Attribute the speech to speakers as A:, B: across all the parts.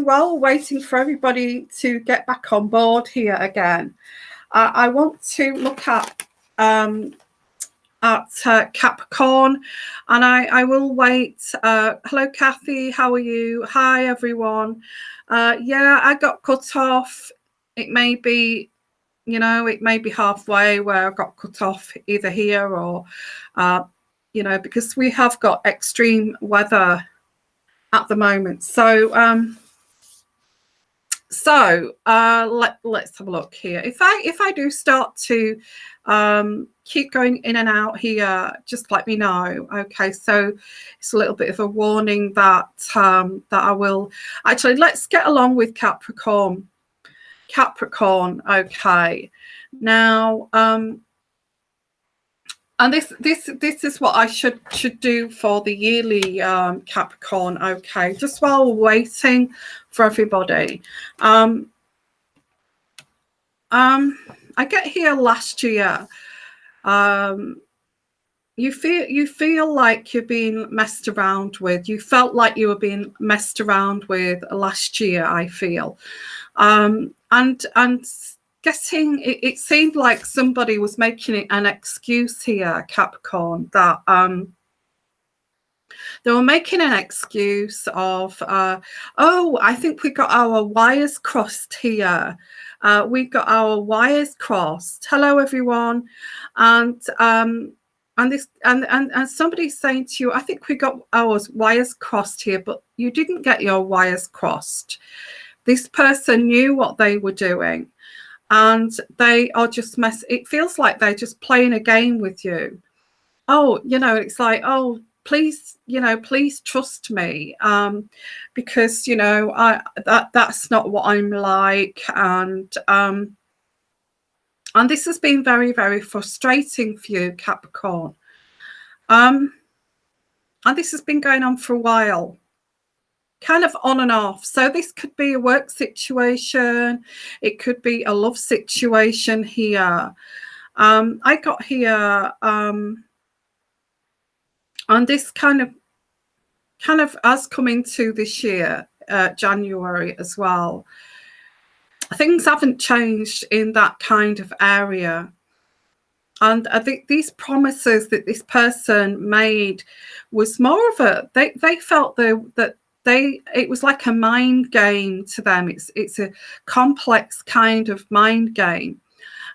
A: while waiting for everybody to get back on board here again, I want to look at Capricorn, and I will wait. Hello, Kathy. How are you? Hi, everyone. Yeah, I got cut off. It may be, it may be halfway where I got cut off, either here or, because we have got extreme weather at the moment. So, let's have a look here. If I do start to keep going in and out here, just let me know. Okay, so it's a little bit of a warning that that I will actually. Let's get along with Capricorn. Okay, now and this is what I should do for the yearly Capricorn. Okay, just while we're waiting for everybody. I get here last year. You feel like you're being messed around with. You felt like you were being messed around with last year, I feel. And getting it seemed like somebody was making an excuse here, Capricorn, that they were making an excuse of oh, I think we got our wires crossed here. We got our wires crossed. Hello, everyone. And somebody's saying to you, I think we got our wires crossed here, but you didn't get your wires crossed. This person knew what they were doing, and they are just it feels like they're just playing a game with you. Oh, it's like, oh, please, please trust me, because that's not what I'm like, and this has been very, very frustrating for you, Capricorn, and this has been going on for a while, kind of on and off. So this could be a work situation, it could be a love situation here. I got here and this kind of has come into this year, January as well. Things haven't changed in that kind of area. And I think these promises that this person made was more of a, they felt that it was like a mind game to them. It's a complex kind of mind game.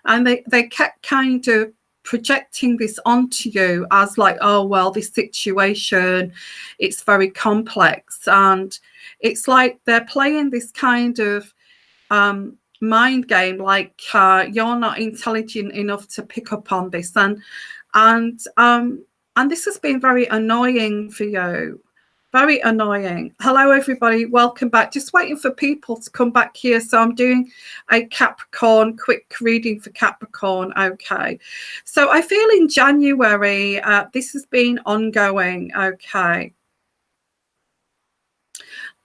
A: And they kept kind of projecting this onto you as like, oh, well, this situation, it's very complex. And it's like they're playing this kind of mind game, like you're not intelligent enough to pick up on this. And this has been very annoying for you. Very annoying. Hello, everybody. Welcome back. Just waiting for people to come back here. So I'm doing a Capricorn quick reading for Capricorn. Okay. So I feel in January, this has been ongoing. Okay.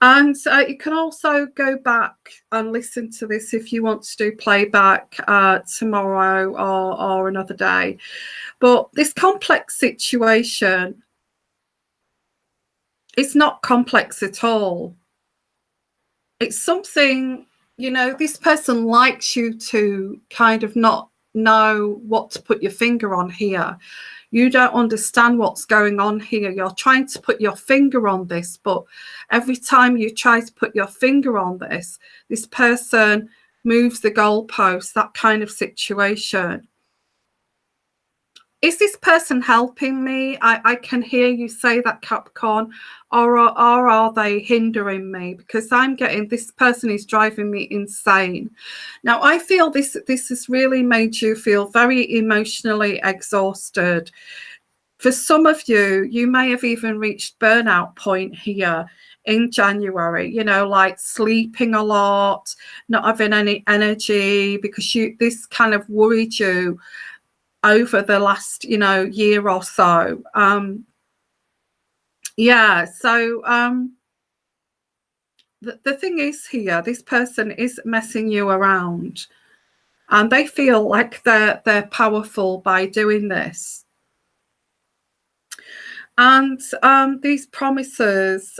A: And you can also go back and listen to this if you want to do playback tomorrow or another day. But this complex situation, it's not complex at all. It's something, this person likes you to kind of not know what to put your finger on here. You don't understand what's going on here. You're trying to put your finger on this, but every time you try to put your finger on this person moves the goalpost, that kind of situation. Is this person helping me? I can hear you say that, Capricorn, or are they hindering me? Because I'm getting, this person is driving me insane. Now, I feel this has really made you feel very emotionally exhausted. For some of you, you may have even reached burnout point here in January, like sleeping a lot, not having any energy, because this kind of worried you over the last year or so. The thing is here, this person is messing you around, and they feel like they're powerful by doing this. And these promises,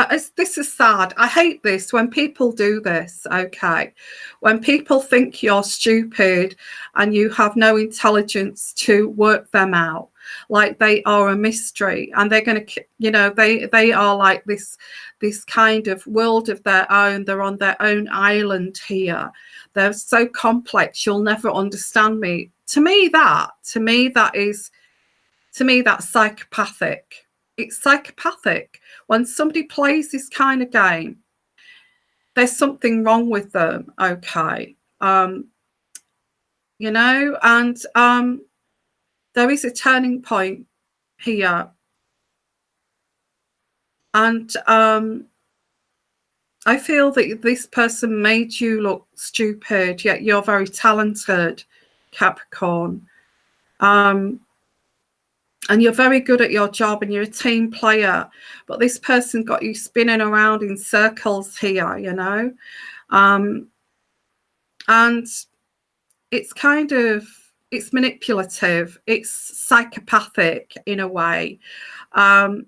A: This is sad. I hate this when people do this, okay? When people think you're stupid and you have no intelligence to work them out, like they are a mystery, and they're going to, you know, they are like this kind of world of their own. They're on their own island here. They're so complex, you'll never understand me. To me, that's psychopathic. It's psychopathic. When somebody plays this kind of game, there's something wrong with them, okay? You know, and there is a turning point here. And I feel that this person made you look stupid, yet you're very talented, Capricorn. And you're very good at your job and you're a team player, but this person got you spinning around in circles here, you know. And it's kind of, it's manipulative, it's psychopathic in a way.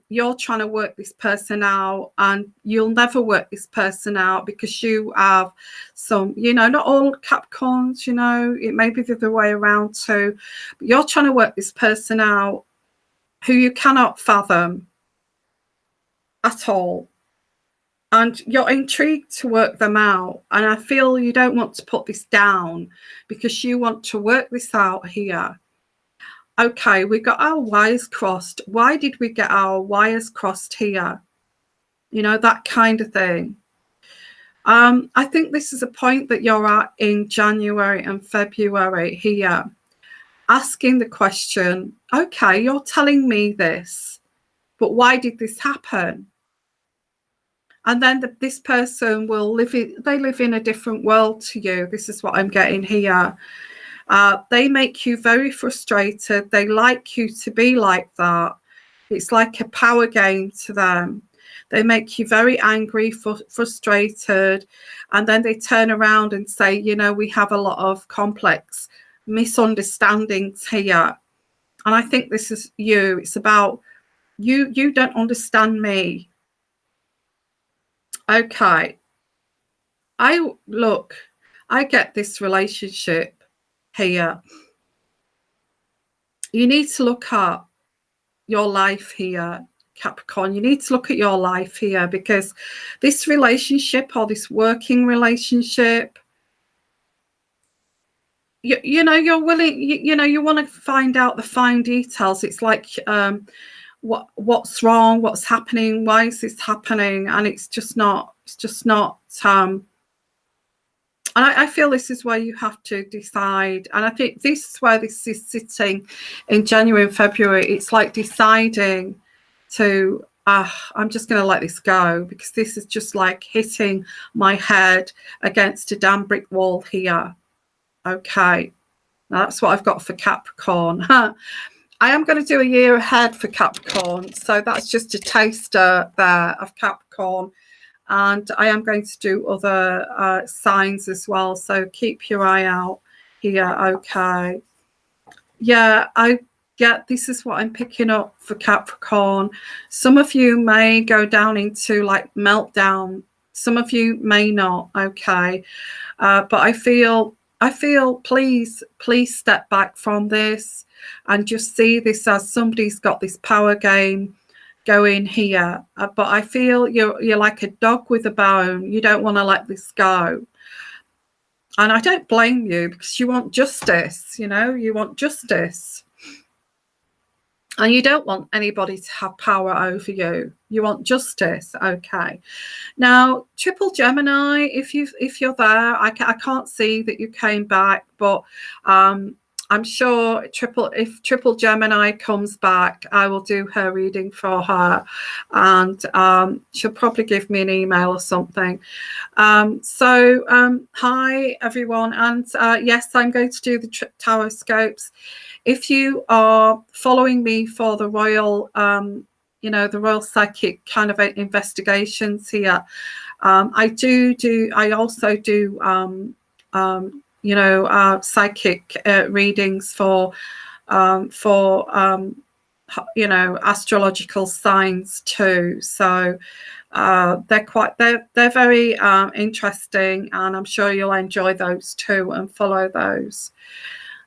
A: You're trying to work this person out, and you'll never work this person out because you have some, you know, not all Capricorns, you know, it may be the other way around too, but you're trying to work this person out who you cannot fathom at all. And you're intrigued to work them out. And I feel you don't want to put this down because you want to work this out here. Okay, we got our wires crossed. Why did we get our wires crossed here? You know, that kind of thing. I think this is a point that you're at in January and February here. Asking the question, okay, you're telling me this, but why did this happen? And then this person will live in a different world to you. This is what I'm getting here. They make you very frustrated. They like you to be like that. It's like a power game to them. They make you very angry, frustrated, and then they turn around and say, you know, we have a lot of complex misunderstandings here. And I think this is you. It's about you don't understand me. Okay, I get this relationship here. You need to look at your life here, Capricorn. You need to look at your life here, because this relationship or this working relationship, you know, you're willing, you know, you want to find out the fine details. It's like, what's wrong, what's happening, why is this happening? And it's just not and I feel this is where you have to decide. And I think this is where this is sitting in January and February. It's like deciding to I'm just going to let this go, because this is just like hitting my head against a damn brick wall here. Okay, now that's what I've got for Capricorn. I am going to do a year ahead for Capricorn, so that's just a taster there of Capricorn, and I am going to do other signs as well, so keep your eye out here. Okay, yeah, this is what I'm picking up for Capricorn. Some of you may go down into like meltdown, some of you may not. Okay, but I feel please step back from this and just see this as somebody's got this power game going here. But I feel you're like a dog with a bone. You don't want to let this go. And I don't blame you, because you want justice, you know, you want justice. And you don't want anybody to have power over you. You want justice. Okay. Now, Triple Gemini, if you're there, I can't see that you came back, but I'm sure if Triple Gemini comes back, I will do her reading for her, and she'll probably give me an email or something. Hi everyone, and yes, I'm going to do the tarot scopes. If you are following me for the royal, you know, the royal psychic kind of investigations here, I also do you know, psychic readings for you know, astrological signs too. So They're very interesting, and I'm sure you'll enjoy those too and follow those.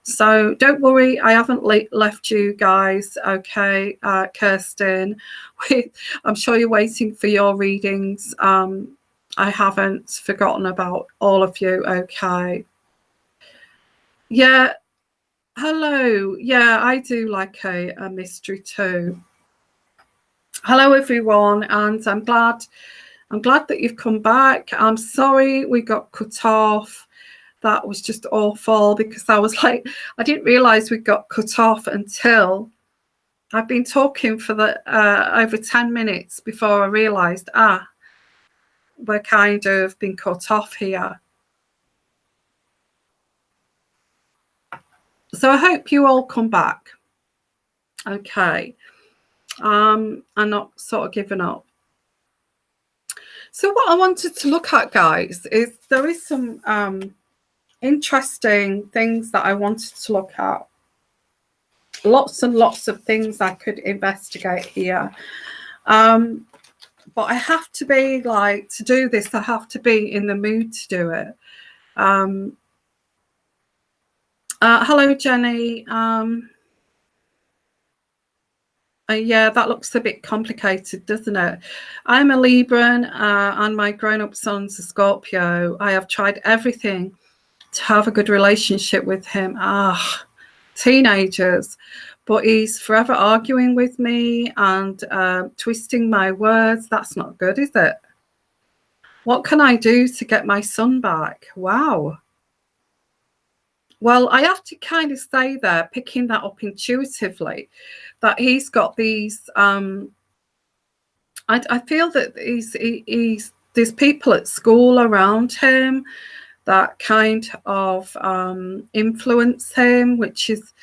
A: So don't worry, I haven't left you guys. Okay, Kirsten, I'm sure you're waiting for your readings. I haven't forgotten about all of you. Okay. Yeah. Hello. Yeah, I do like a mystery too. Hello, everyone, and I'm glad that you've come back. I'm sorry we got cut off. That was just awful, because I was like, I didn't realize we got cut off until I've been talking for over 10 minutes before I realized, we're kind of been cut off here. So I hope you all come back. Okay. I'm not sort of giving up. So what I wanted to look at, guys, is there is some interesting things that I wanted to look at. Lots and lots of things I could investigate here. But I have to be like, to do this, I have to be in the mood to do it. Hello, Jenny. Yeah, that looks a bit complicated, doesn't it? I'm a Libran, and my grown-up son's a Scorpio. I have tried everything to have a good relationship with him. Teenagers. But he's forever arguing with me and twisting my words. That's not good, is it? What can I do to get my son back? Wow. Well, I have to kind of stay there, picking that up intuitively, that he's got these. I feel that there's people at school around him that kind of influence him, which is,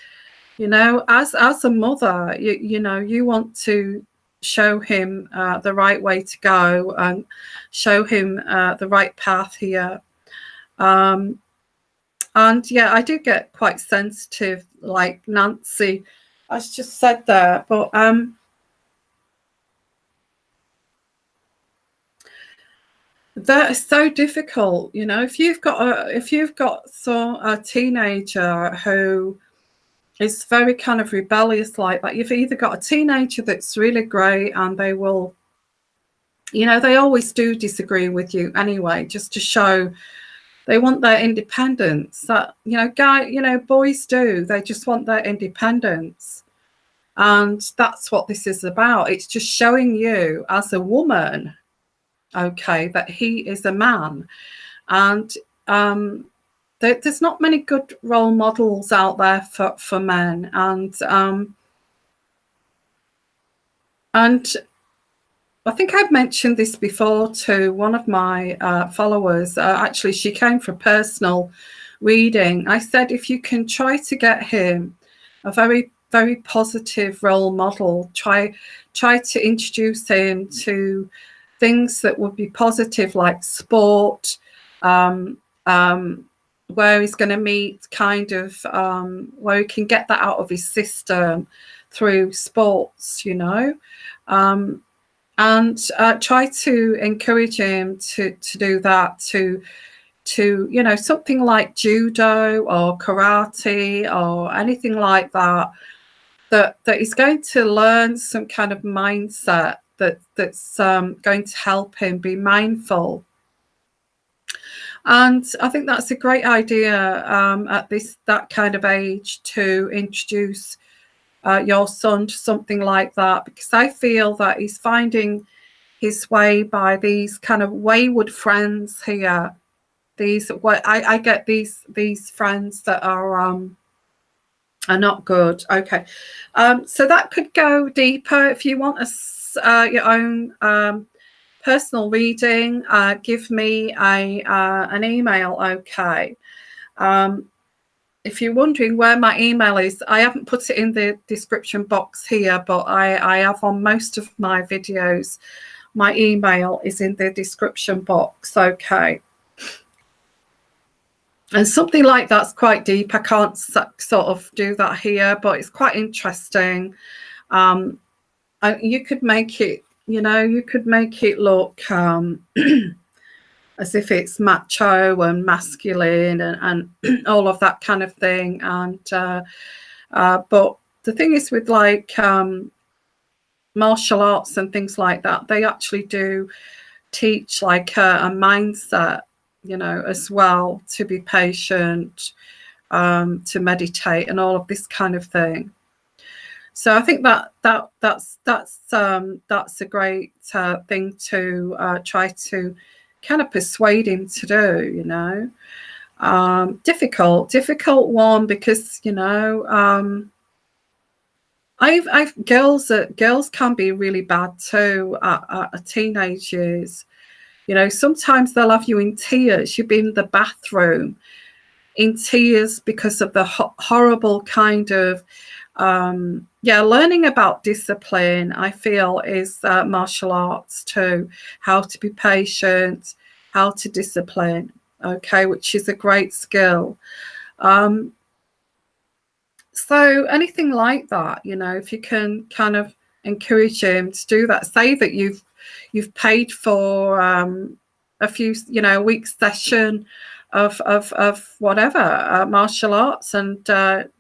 A: you know, as a mother, you know, you want to show him the right way to go and show him the right path here. And yeah, I do get quite sensitive, like Nancy has just said there. But that is so difficult, you know. If you've got a teenager who is very kind of rebellious like that, you've either got a teenager that's really great and they will, you know, they always do disagree with you anyway, just to show. They want their independence. That, you know, boys do. They just want their independence. And that's what this is about. It's just showing you as a woman, okay, that he is a man. And there's not many good role models out there for men. And I think I've mentioned this before to one of my followers. Actually, she came for personal reading. I said, if you can try to get him a very, very positive role model, try to introduce him to things that would be positive, like sport, where he's going to meet kind of, where he can get that out of his system through sports, you know. And try to encourage him to do that, to you know, something like judo or karate or anything like that, that is going to learn some kind of mindset that's going to help him be mindful. And I think that's a great idea at that kind of age to introduce your son to something like that, because I feel that he's finding his way by these kind of wayward friends here. I get these friends that are not good. Okay, so that could go deeper. If you want your own personal reading, give me an email. Okay. If you're wondering where my email is, I haven't put it in the description box here, but I have on most of my videos. My email is in the description box. Okay. And something like that's quite deep. I can't sort of do that here, but it's quite interesting. You could make it You know, you could make it look as if it's macho and masculine and all of that kind of thing. And but the thing is with like martial arts and things like that, they actually do teach like a mindset, you know, as well, to be patient, to meditate and all of this kind of thing. So I think that's a great thing to try to kind of persuade him to do, you know. Difficult one, because, you know, I've girls can be really bad too at teenage years. You know, sometimes they'll have you in tears. You've been in the bathroom in tears because of the horrible kind of learning about discipline, I feel, is martial arts too. How to be patient, how to discipline, okay, which is a great skill. So anything like that, you know, if you can kind of encourage him to do that, say that you've paid for a few, you know, a week's session of whatever martial arts, and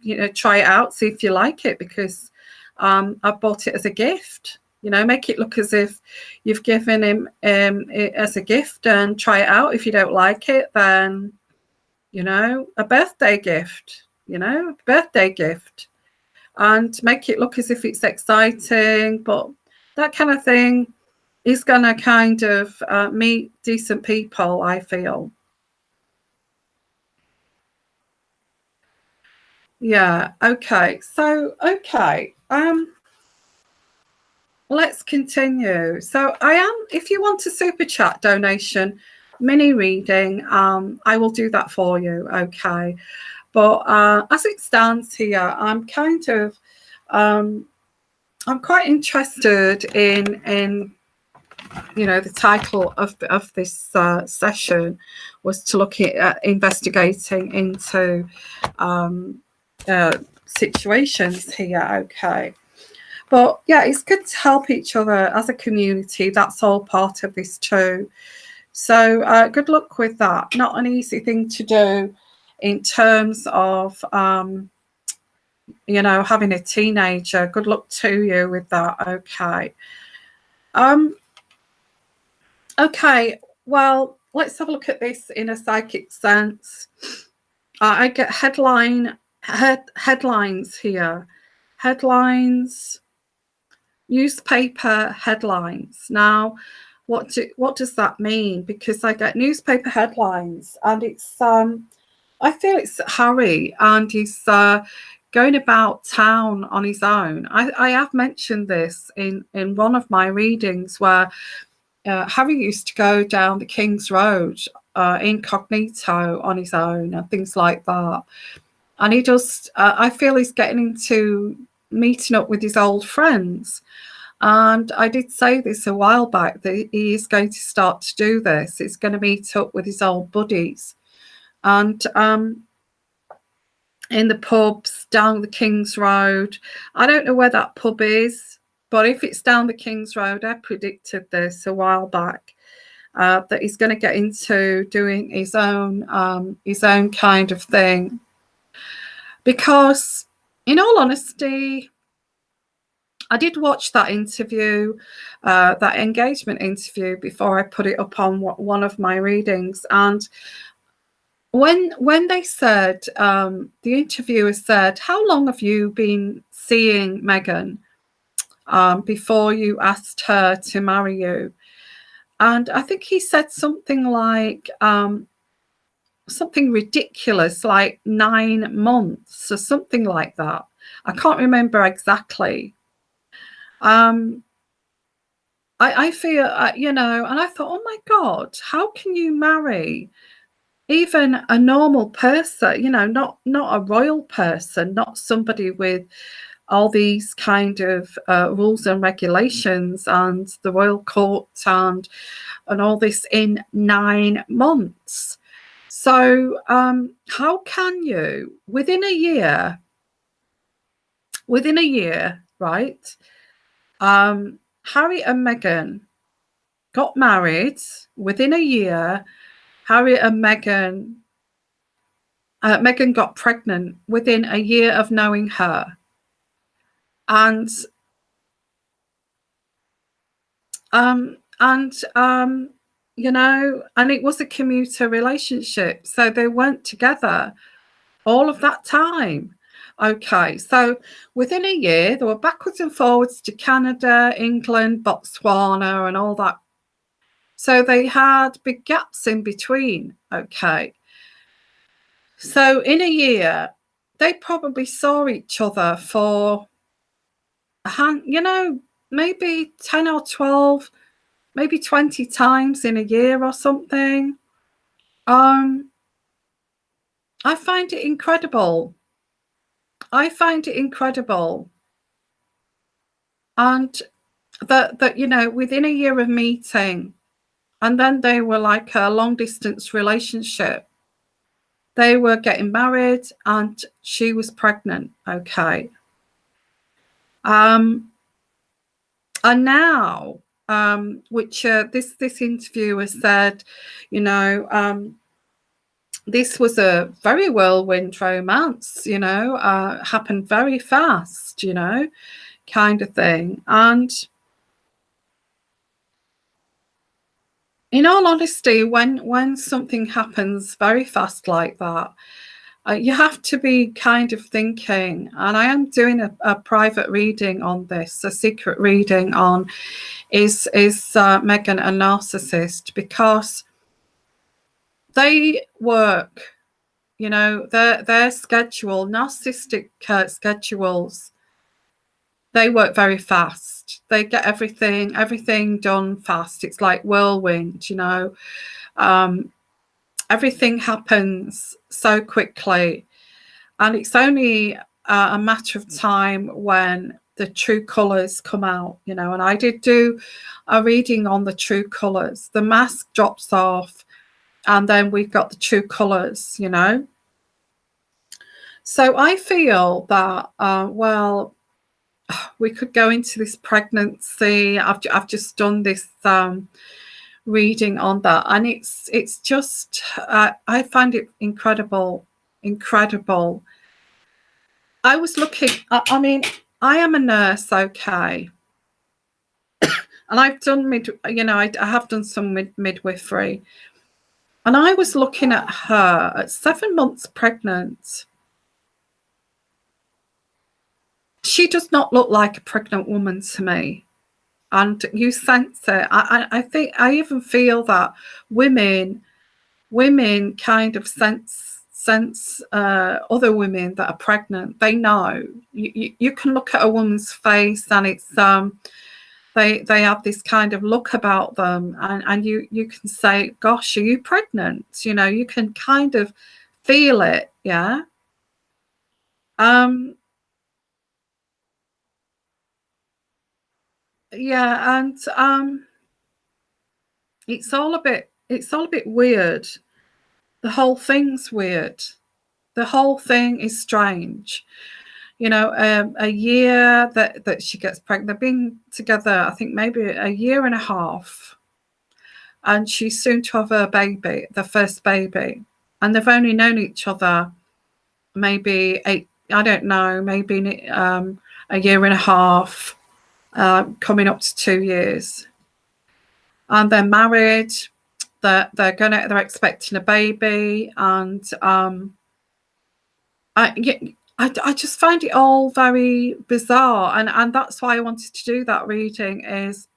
A: you know, try it out, see if you like it, because I bought it as a gift. You know, make it look as if you've given him it as a gift, and try it out. If you don't like it, then, you know, a birthday gift, you know, a birthday gift, and make it look as if it's exciting. But that kind of thing is going to kind of meet decent people, I feel. Yeah, okay. So, okay. Let's continue. So I am, if you want a super chat donation, mini reading, I will do that for you, okay. But as it stands here, I'm kind of I'm quite interested in you know, the title of this session was to look at investigating into situations here, okay. But yeah, it's good to help each other as a community. That's all part of this too. So good luck with that. Not an easy thing to do in terms of you know, having a teenager. Good luck to you with that, okay. Okay, well, let's have a look at this in a psychic sense. I get headlines here. Headlines, newspaper headlines. Now, what does that mean? Because I get newspaper headlines, and it's I feel it's Harry, and he's going about town on his own. I have mentioned this in one of my readings, where Harry used to go down the King's Road incognito on his own and things like that. And he just, I feel he's getting into meeting up with his old friends. And I did say this a while back, that he is going to start to do this. He's going to meet up with his old buddies. And in the pubs down the King's Road. I don't know where that pub is, but if it's down the King's Road, I predicted this a while back, that he's going to get into doing his own kind of thing. Because, in all honesty, I did watch that interview, that engagement interview, before I put it up on one of my readings. And when they said, the interviewer said, how long have you been seeing Meghan before you asked her to marry you? And I think he said something like something ridiculous, like 9 months or something like that. I can't remember exactly. I feel, you know, and I thought, oh my God, how can you marry even a normal person, you know, not a royal person, not somebody with all these kind of rules and regulations and the royal court and all this, in 9 months? So how can you, within a year, right? How Harry and Meghan got married within a year. Harry and Meghan got pregnant within a year of knowing her. And you know, and it was a commuter relationship, so they weren't together all of that time. Okay, so within a year they were backwards and forwards to Canada, England, Botswana, and all that. So they had big gaps in between. Okay, so in a year they probably saw each other for you know, maybe 10 or 12, maybe 20 times in a year or something. I find it incredible. I find it incredible. And that you know, within a year of meeting, and then they were like a long distance relationship. They were getting married and she was pregnant. Okay. And now, which this interviewer said, you know, this was a very whirlwind romance, you know, happened very fast, you know, kind of thing. And in all honesty, when something happens very fast like that, you have to be kind of thinking, and I am doing a private reading on this, a secret reading on is Meghan a narcissist, because they work, you know, their schedule, narcissistic schedules, they work very fast. They get everything done fast. It's like whirlwind, you know. Everything happens so quickly, and it's only a matter of time when the true colours come out, you know. And I did do a reading on the true colours. The mask drops off, and then we've got the true colours, you know. So I feel that, well, we could go into this pregnancy. I've just done this reading on that, and it's just I find it incredible. I was looking, I mean, I am a nurse, okay, and I've done I have done some midwifery, and I was looking at her at 7 months pregnant. She does not look like a pregnant woman to me. And you sense it. I think I even feel that women kind of sense other women that are pregnant. They know. You can look at a woman's face, and it's they have this kind of look about them, and you can say, gosh, are you pregnant? You know, you can kind of feel it. Yeah. Yeah, and it's all a bit weird. The whole thing's weird. The whole thing is strange. You know, a year that she gets pregnant. They've been together, I think, maybe a year and a half, and she's soon to have her baby, the first baby, and they've only known each other maybe I don't know, maybe a year and a half, coming up to 2 years, and they're married. They're expecting a baby, and I just find it all very bizarre, and that's why I wanted to do that reading. Is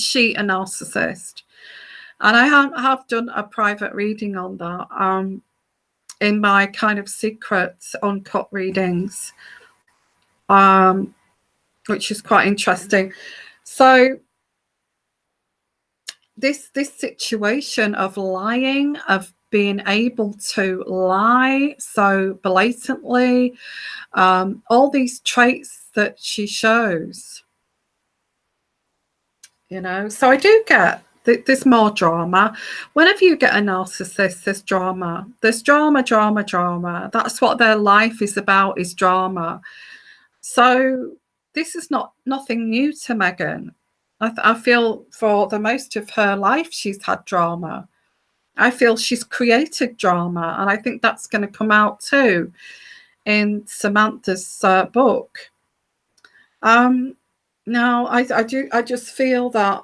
A: she a narcissist? And I have done a private reading on that in my kind of secret UNCUT readings, which is quite interesting. So this situation of lying, of being able to lie so blatantly, all these traits that she shows, you know. So I do get there's more drama. Whenever you get a narcissist, there's drama. There's drama. That's what their life is about, is drama. So this is nothing new to Meghan. I feel for the most of her life she's had drama. I feel she's created drama, and I think that's going to come out too in Samantha's book. Now, I just feel that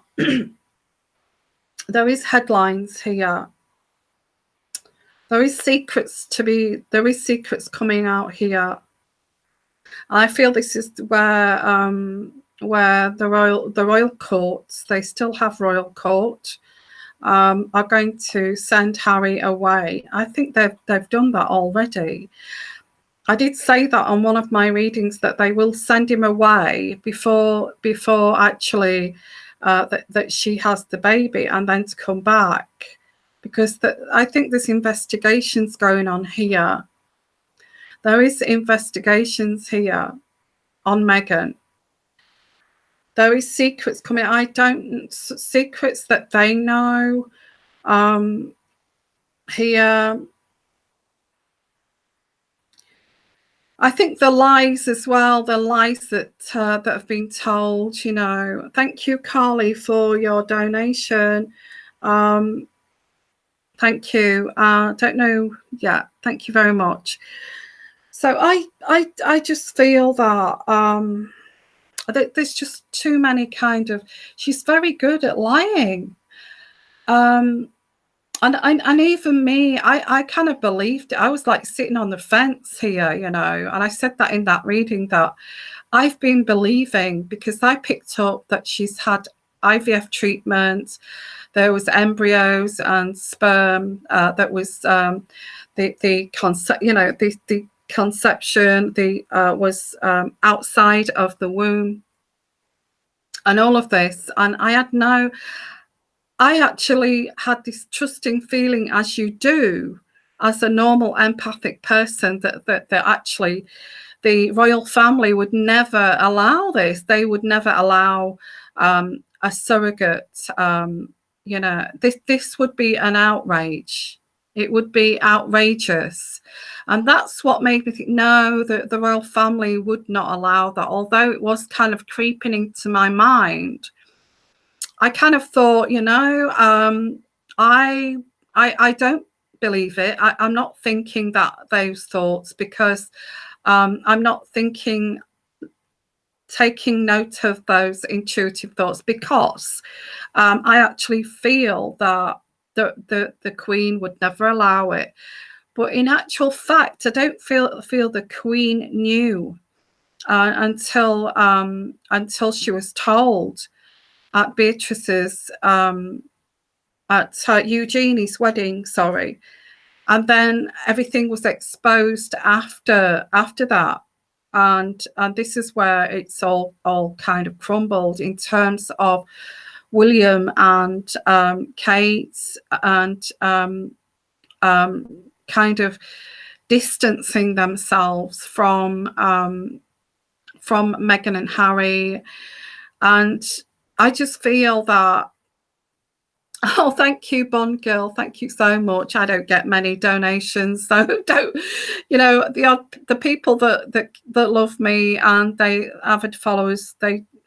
A: there is headlines here. There is secrets coming out here. I feel this is where the royal courts, they still have royal court, are going to send Harry away. I think they've done that already. I did say that on one of my readings, that they will send him away before actually that she has the baby, and then to come back, because I think there's investigations going on here. There is investigations here on Meghan. There is secrets coming. Secrets that they know here. I think the lies as well, the lies that have been told, you know. Thank you, Carly, for your donation. Thank you. Don't know. Yeah, thank you very much. So I just feel that there's just too many kind of. She's very good at lying. And even me, I kind of believed it. I was like sitting on the fence here, you know, and I said that in that reading, that I've been believing, because I picked up that she's had IVF treatment. There was embryos and sperm that was the conception was outside of the womb, and all of this. And I actually had this trusting feeling, as you do, as a normal empathic person, that actually the royal family would never allow this. They would never allow a surrogate. You know, this would be an outrage. It would be outrageous. And that's what made me think, no, the royal family would not allow that. Although it was kind of creeping into my mind, I kind of thought, you know, I don't believe it. I'm not thinking those thoughts, because I'm not taking note of those intuitive thoughts, because I actually feel that the Queen would never allow it. But in actual fact, I don't feel the Queen knew until she was told at Beatrice's at Eugenie's wedding, sorry, and then everything was exposed after that. And this is where it's all kind of crumbled in terms of William and Kate, and kind of distancing themselves from Meghan and Harry. And I just feel that, oh, thank you, Bond Girl. Thank you so much. I don't get many donations, so don't, you know, the people that love me and they avid followers,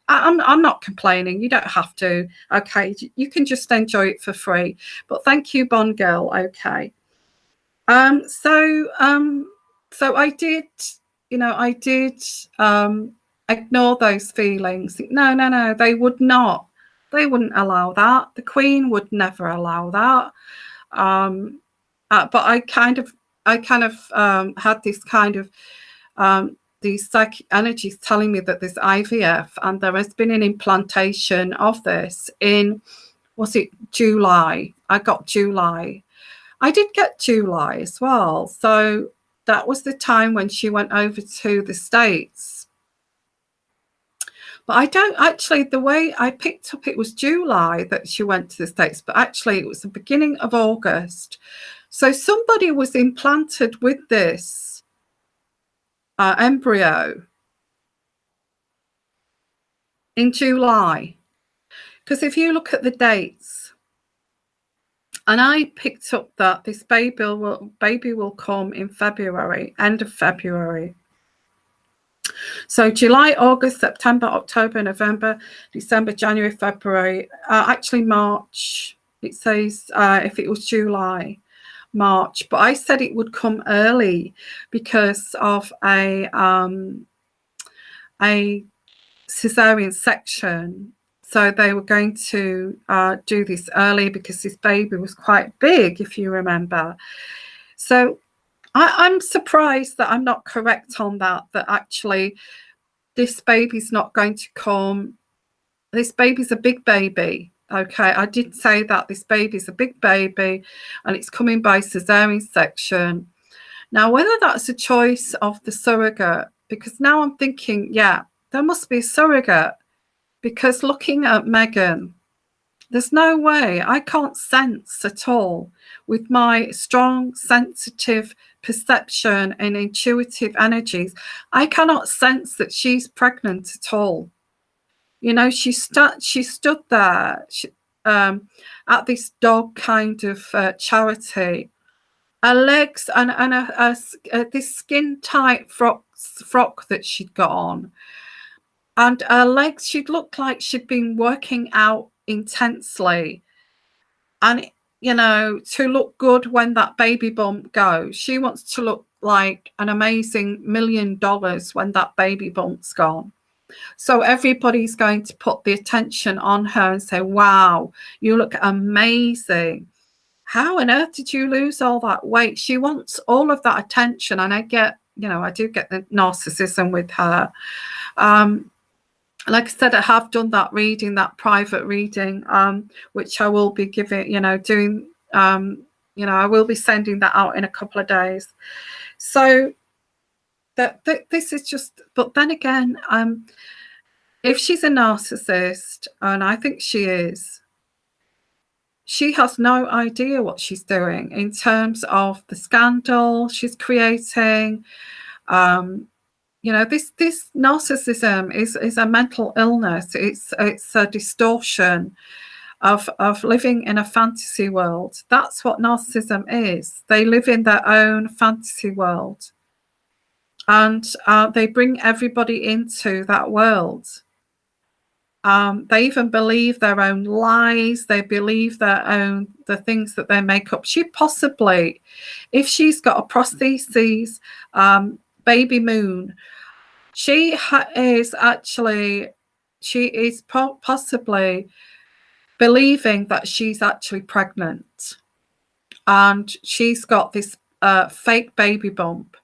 A: I'm not complaining. You don't have to. Okay, you can just enjoy it for free. But thank you, Bond Girl. Okay. So I did, you know, ignore those feelings. No, they would not. They wouldn't allow that. The Queen would never allow that. But I kind of had this kind of these psychic energies telling me that there's IVF, and there has been an implantation of this in, was it July? I got July. I did get July as well. So that was the time when she went over to the States. But I don't actually, the way I picked up, it was July that she went to the States, but actually it was the beginning of August. So somebody was implanted with this embryo in July. Because if you look at the dates, and I picked up that this baby will come in February, end of February. So July, August, September, October, November, December, January, February, actually March. It says if it was July, March, but I said it would come early because of a cesarean section. So they were going to do this early because this baby was quite big, if you remember. So I'm surprised that I'm not correct on that actually this baby's not going to come. This baby's a big baby. Okay, I did say that this baby's a big baby and it's coming by cesarean section. Now, whether that's a choice of the surrogate, because now I'm thinking, yeah, there must be a surrogate, because looking at Meghan, there's no way. I can't sense at all with my strong, sensitive perception and intuitive energies. I cannot sense that she's pregnant at all. You know, she stood there at this dog kind of charity. Her legs and this skin tight frock that she'd got on, and her legs, she'd looked like she'd been working out intensely, and you know, to look good when that baby bump goes. She wants to look like an amazing $1 million when that baby bump's gone. So everybody's going to put the attention on her and say, wow, you look amazing. How on earth did you lose all that weight? She wants all of that attention. And I get, you know, I do get the narcissism with her. Like I said, I have done that reading, that private reading, which I will be giving, you know, doing, you know, I will be sending that out in a couple of days. So that this is just, but then again, if she's a narcissist, and I think she is, she has no idea what she's doing in terms of the scandal she's creating. You know, this narcissism is a mental illness. It's a distortion of living in a fantasy world. That's what narcissism is. They live in their own fantasy world, and they bring everybody into that world. They even believe their own lies. They believe the things that they make up. She possibly, if she's got a prosthesis, baby moon, she is possibly believing that she's actually pregnant, and she's got this fake baby bump.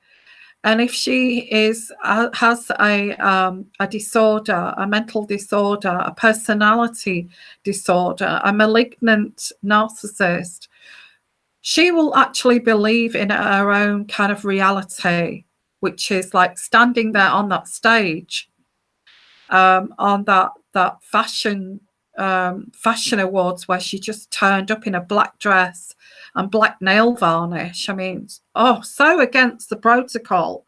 A: And if she has a disorder, a mental disorder, a personality disorder, a malignant narcissist, she will actually believe in her own kind of reality, which is like standing there on that stage, on that fashion awards, where she just turned up in a black dress and black nail varnish. I mean, so against the protocol,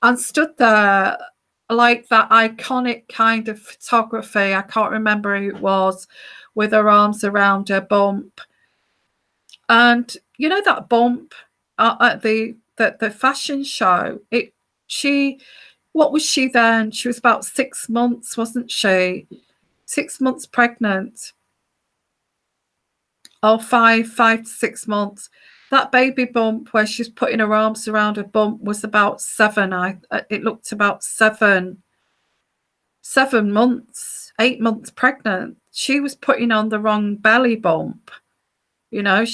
A: and stood there like that iconic kind of photography. I can't remember who it was, with her arms around her bump. And you know that bump at the fashion show, what was she then? She was about 6 months, wasn't she? 6 months pregnant. Oh, 5 to 6 months. That baby bump where she's putting her arms around her bump was about 7. It looked about 7 months, 8 months pregnant. She was putting on the wrong belly bump. You know,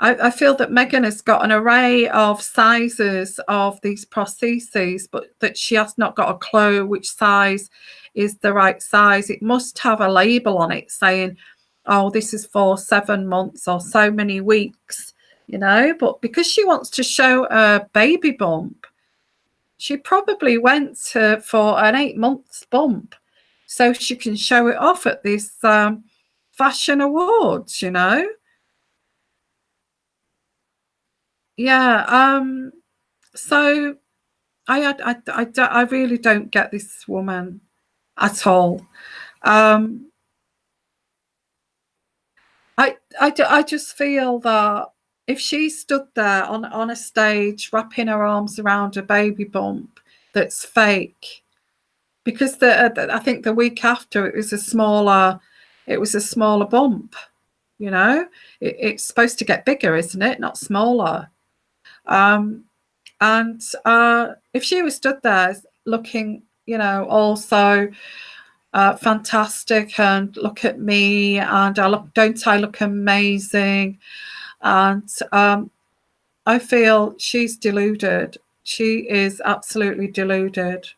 A: I feel that Meghan has got an array of sizes of these prostheses, but that she has not got a clue which size is the right size. It must have a label on it saying, oh, this is for 7 months or so many weeks, you know. But because she wants to show a baby bump, she probably went for an 8 months bump so she can show it off at these fashion awards, you know. Yeah. So I really don't get this woman at all. I just feel that if she stood there on a stage wrapping her arms around a baby bump, that's fake, because I think the week after it was a smaller bump. You know, it's supposed to get bigger, isn't it? Not smaller. And if she was stood there looking, you know, also fantastic, and look at me, and don't I look amazing? And I feel she's deluded. She is absolutely deluded.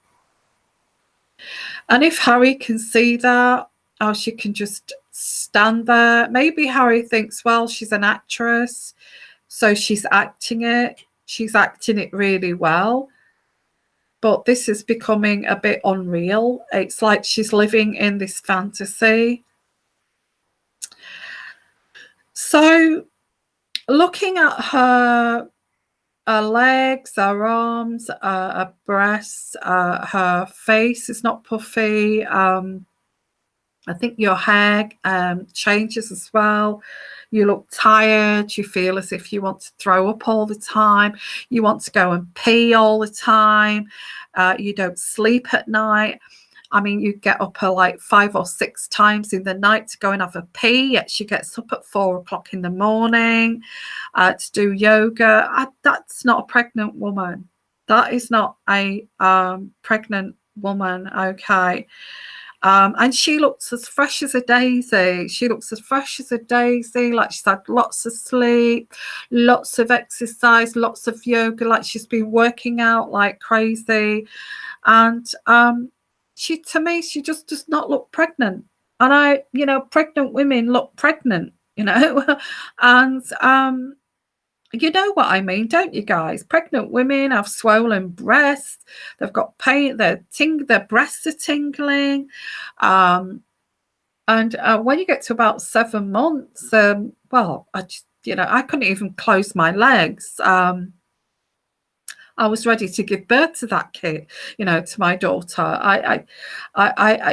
A: And if Harry can see that, or she can just stand there, maybe Harry thinks, well, she's an actress, so she's acting it. She's acting it really well. But this is becoming a bit unreal. It's like she's living in this fantasy. So looking at her legs, her arms, her breasts, her face is not puffy. I think your hair changes as well. You look tired. You feel as if you want to throw up all the time. You want to go and pee all the time. You don't sleep at night. I mean, you get up like 5 or 6 times in the night to go and have a pee. Yet she gets up at 4 o'clock in the morning to do yoga. That's not a pregnant woman. That is not a pregnant woman, okay? And she looks as fresh as a daisy. She looks as fresh as a daisy, like she's had lots of sleep, lots of exercise, lots of yoga, like she's been working out like crazy. And to me, she just does not look pregnant. And pregnant women look pregnant, and you know what I mean, don't you guys? Pregnant women have swollen breasts. They've got pain. Their breasts are tingling. And when you get to about 7 months, well, I couldn't even close my legs. I was ready to give birth to that kid, to my daughter. I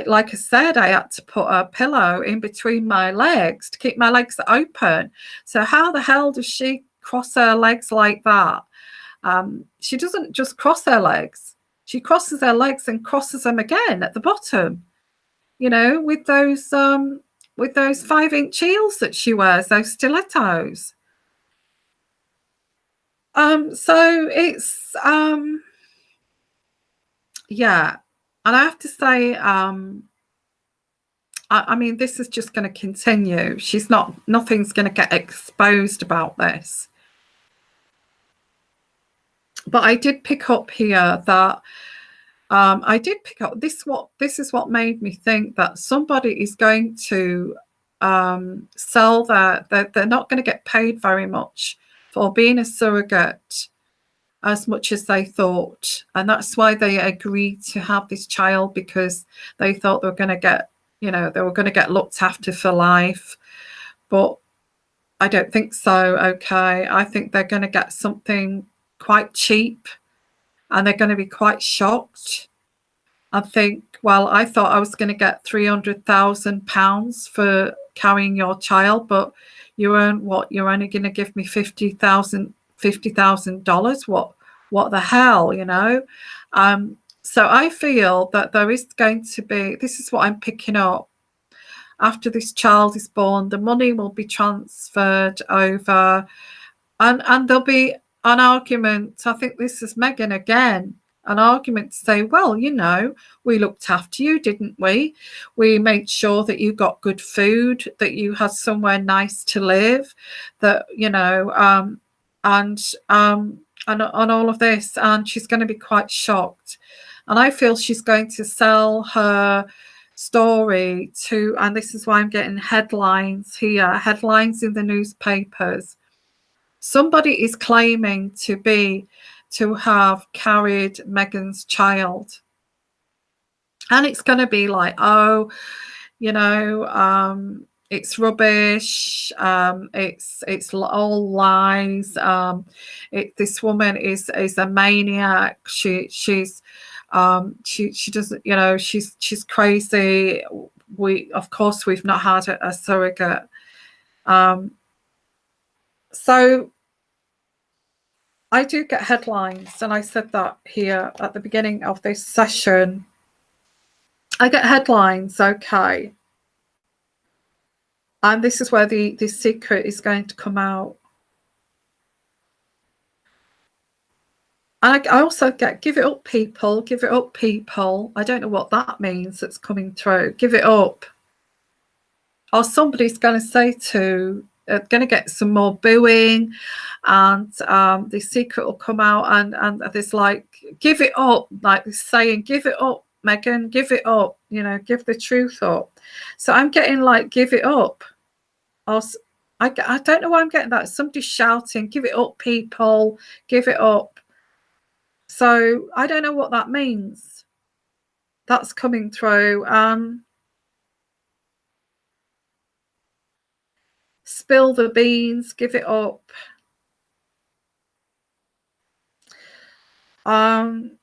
A: like I said, I had to put a pillow in between my legs to keep my legs open. So how the hell does she cross her legs like that? She doesn't just cross her legs. She crosses her legs and crosses them again at the bottom, with those 5-inch heels that she wears, those stilettos. So it's yeah, and I have to say, I mean, this is just going to continue. Nothing's going to get exposed about this. But I did pick up here that this is what made me think that somebody is going to sell they're not going to get paid very much for being a surrogate as much as they thought. And that's why they agreed to have this child, because they thought they were going to get, they were going to get looked after for life. But I don't think so, okay? I think they're going to get something quite cheap, and they're going to be quite shocked. I think, well, I thought I was going to get £300,000 for carrying your child, but you earn what? You're only going to give me $50,000. What the hell, So I feel that there is going to be, this is what I'm picking up. After this child is born, the money will be transferred over, and there'll be an argument. I think this is Megan again. An argument to say, well, we looked after you, didn't we? We made sure that you got good food, that you had somewhere nice to live, that, and all of this. And she's going to be quite shocked. And I feel she's going to sell her story to, and this is why I'm getting headlines here, headlines in the newspapers. Somebody is claiming to have carried Meghan's child, and it's going to be like, oh, it's rubbish, it's all lies, this woman is a maniac, she doesn't, she's crazy. Of course we've not had a surrogate. So I do get headlines, and I said that here at the beginning of this session. I get headlines, okay. And this is where the secret is going to come out. And I also get, give it up, people, give it up, people. I don't know what that means that's coming through. Give it up. Or somebody's going to say to, going to get some more booing, and the secret will come out, and there's like, give it up, like saying, give it up, Megan, give it up, you know, give the truth up. So I'm getting like, give it up. Or I don't know why I'm getting that. Somebody's shouting, give it up, people, give it up. So I don't know what that means. That's coming through. Spill the beans, give it up. And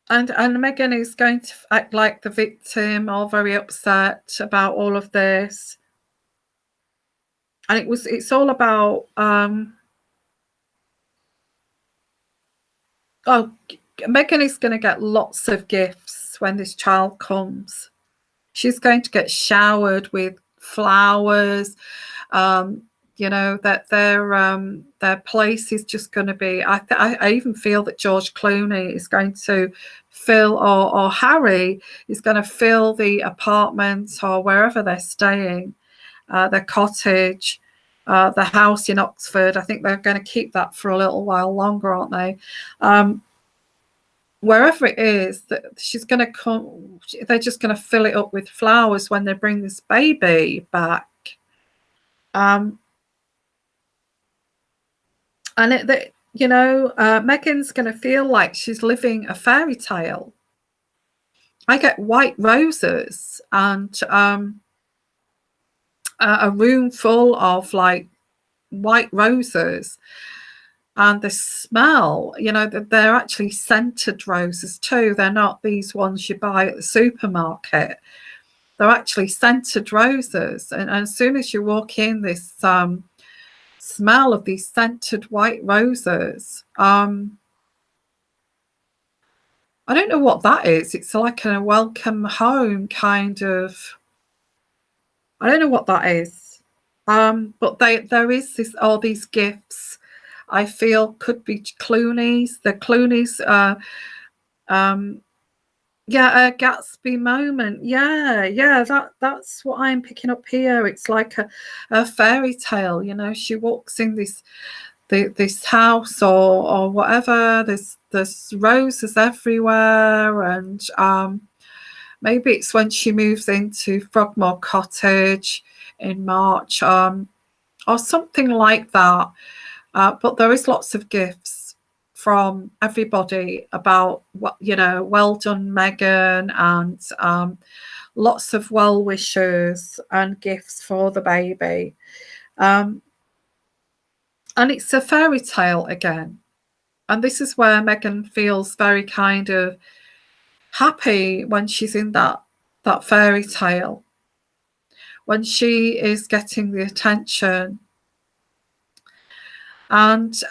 A: Megan is going to act like the victim, or very upset about all of this. And it's all about Megan is going to get lots of gifts when this child comes. She's going to get showered with flowers. You know, that their place is just going to be. I even feel that George Clooney is going to fill, or Harry is going to fill the apartment or wherever they're staying, their cottage, the house in Oxford. I think they're going to keep that for a little while longer, aren't they? Wherever it is, that she's going to come, they're just going to fill it up with flowers when they bring this baby back. And you know, Megan's going to feel like she's living a fairy tale. I get white roses, and a room full of like white roses, and the smell, you know, they're actually scented roses too. They're not these ones you buy at the supermarket. They're actually scented roses, and as soon as you walk in, this smell of these scented white roses. I don't know what that is. It's like a welcome home kind of. I don't know what that is. But there is this, all these gifts. I feel could be Clooney's. The Clooney's. Yeah, a Gatsby moment. Yeah, that's what I'm picking up here. It's like a fairy tale, you know. She walks in this house or whatever. There's roses everywhere, and maybe it's when she moves into Frogmore Cottage in March, or something like that. But there is lots of gifts from everybody about what, you know, well done, Megan, and lots of well wishes and gifts for the baby. And it's a fairy tale again. And this is where Megan feels very kind of happy when she's in that fairy tale, when she is getting the attention. And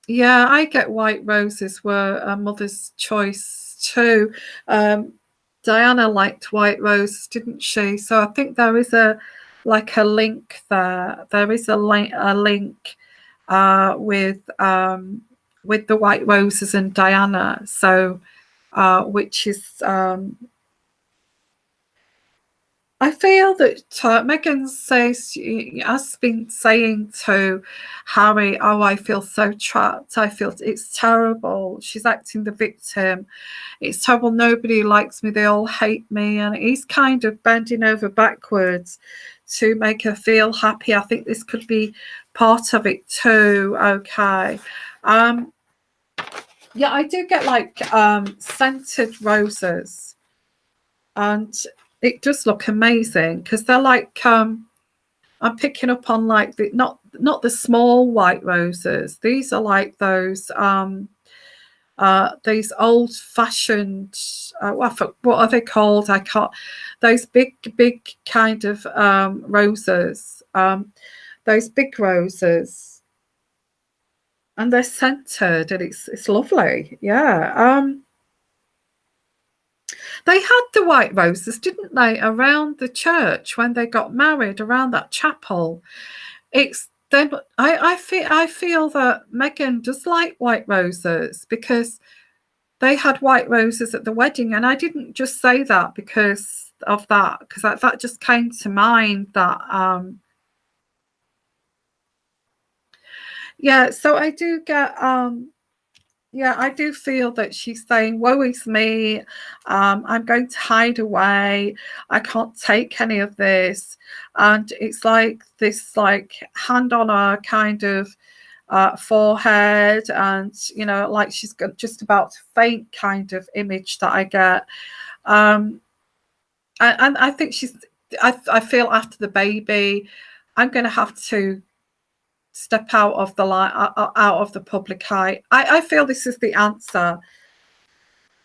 A: yeah, I get white roses were a mother's choice too. Diana liked white roses, didn't she? So I think there is a link there. There is a link with the white roses and Diana. So which is I feel that Megan says, has been saying to Harry, oh, I feel so trapped. I feel it's terrible. She's acting the victim. It's terrible. Nobody likes me. They all hate me. And he's kind of bending over backwards to make her feel happy. I think this could be part of it too. Okay. Yeah, I do get like scented roses. And it does look amazing because they're like I'm picking up on like the not the small white roses. These are like those these old-fashioned what are they called? I can't. Those big kind of roses. Those big roses. and they're centered, and it's lovely. Yeah. They had the white roses, didn't they, around the church when they got married, around that chapel. It's then I feel that Meghan does like white roses, because they had white roses at the wedding, and I didn't just say that because of that, because that just came to mind. That yeah, so I do get yeah, I do feel that she's saying, woe is me, I'm going to hide away, I can't take any of this. And it's like this, like, hand on her kind of forehead, and, you know, like she's got just about to faint kind of image that I get. And I think I feel after the baby, I'm going to have to step out of the light, out of the public eye. I feel this is the answer.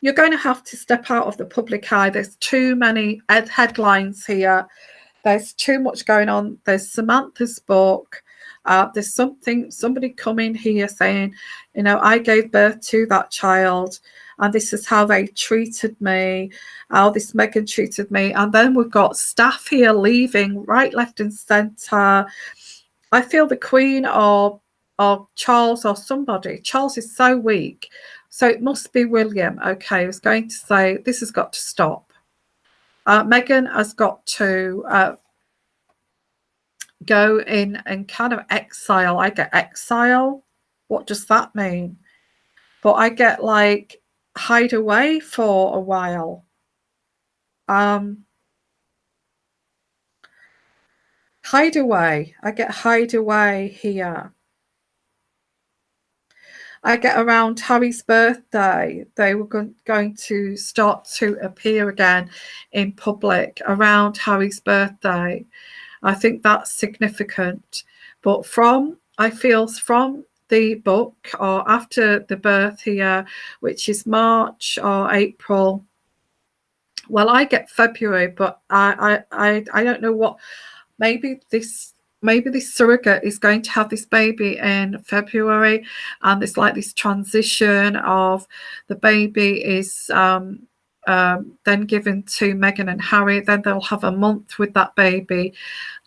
A: You're going to have to step out of the public eye. There's too many headlines here. There's too much going on. There's Samantha's book. There's somebody coming here saying, you know, I gave birth to that child, and this is how they treated me, how this Meghan treated me. And then we've got staff here leaving right, left, and centre. I feel the Queen or Charles or somebody. Charles is so weak, so it must be William. Okay, I was going to say this has got to stop. Meghan has got to go in and kind of exile. I get exile. What does that mean? But I get like hide away for a while. Hide away. I get hide away here. I get around Harry's birthday, they were going to start to appear again in public around Harry's birthday. I think that's significant. But I feel from the book, or after the birth here, which is March or April. Well, I get February, but I don't know what. Maybe this surrogate is going to have this baby in February, and it's like this transition of the baby is then given to Meghan and Harry. Then they'll have a month with that baby,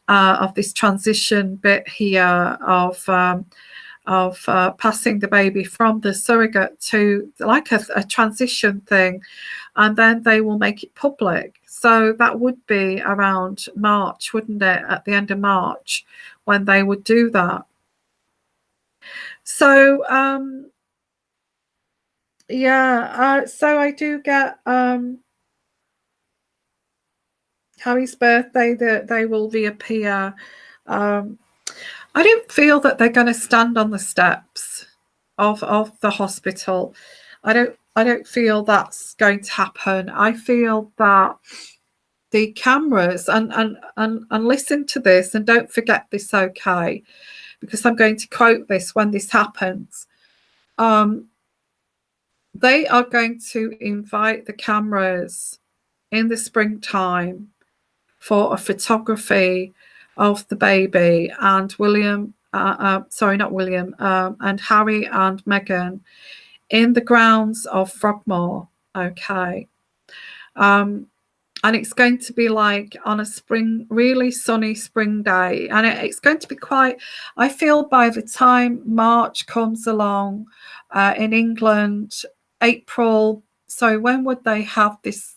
A: of this transition bit here of passing the baby from the surrogate to like a transition thing, and then they will make it public. So that would be around March, wouldn't it? At the end of March, when they would do that. So yeah, so I do get Harry's birthday, that they will reappear. I don't feel that they're going to stand on the steps of the hospital. I don't feel that's going to happen. I feel that the cameras, and listen to this, and don't forget this, okay, because I'm going to quote this when this happens. They are going to invite the cameras in the springtime for a photography of the baby, and William, sorry, not William, and Harry and Meghan in the grounds of Frogmore, okay. And it's going to be like on a really sunny spring day, and it's going to be quite, I feel by the time March comes along in England, April, so when would they have this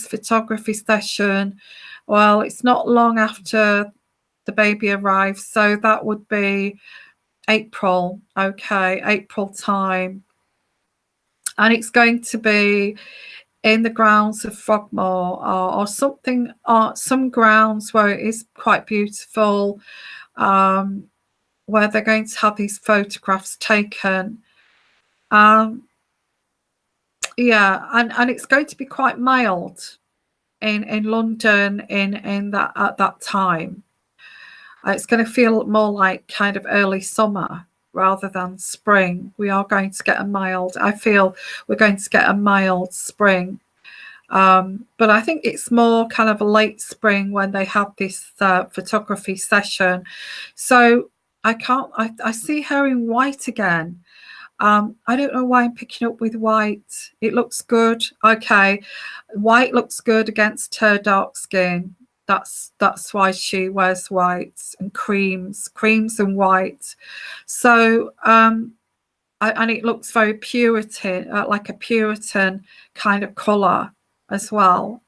A: photography session? Well, it's not long after the baby arrives, so that would be April, okay, April time. And it's going to be in the grounds of Frogmore, or something, or some grounds where it is quite beautiful, where they're going to have these photographs taken. Yeah, and it's going to be quite mild in London in that at that time. It's going to feel more like kind of early summer rather than spring. We are going to get a mild, I feel we're going to get a mild spring. But I think it's more kind of a late spring when they have this photography session. So I see her in white again. I don't know why I'm picking up with white. It looks good. Okay. White looks good against her dark skin. That's why she wears whites and creams and white. So and it looks very Puritan, like a Puritan kind of colour as well,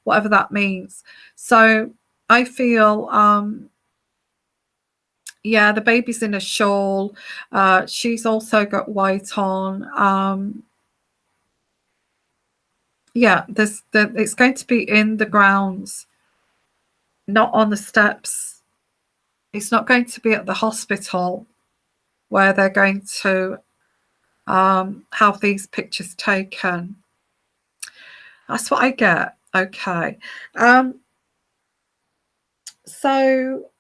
A: whatever that means. So I feel yeah, the baby's in a shawl. She's also got white on. Yeah, it's going to be in the grounds, not on the steps. It's not going to be at the hospital where they're going to have these pictures taken. That's what I get. Okay. So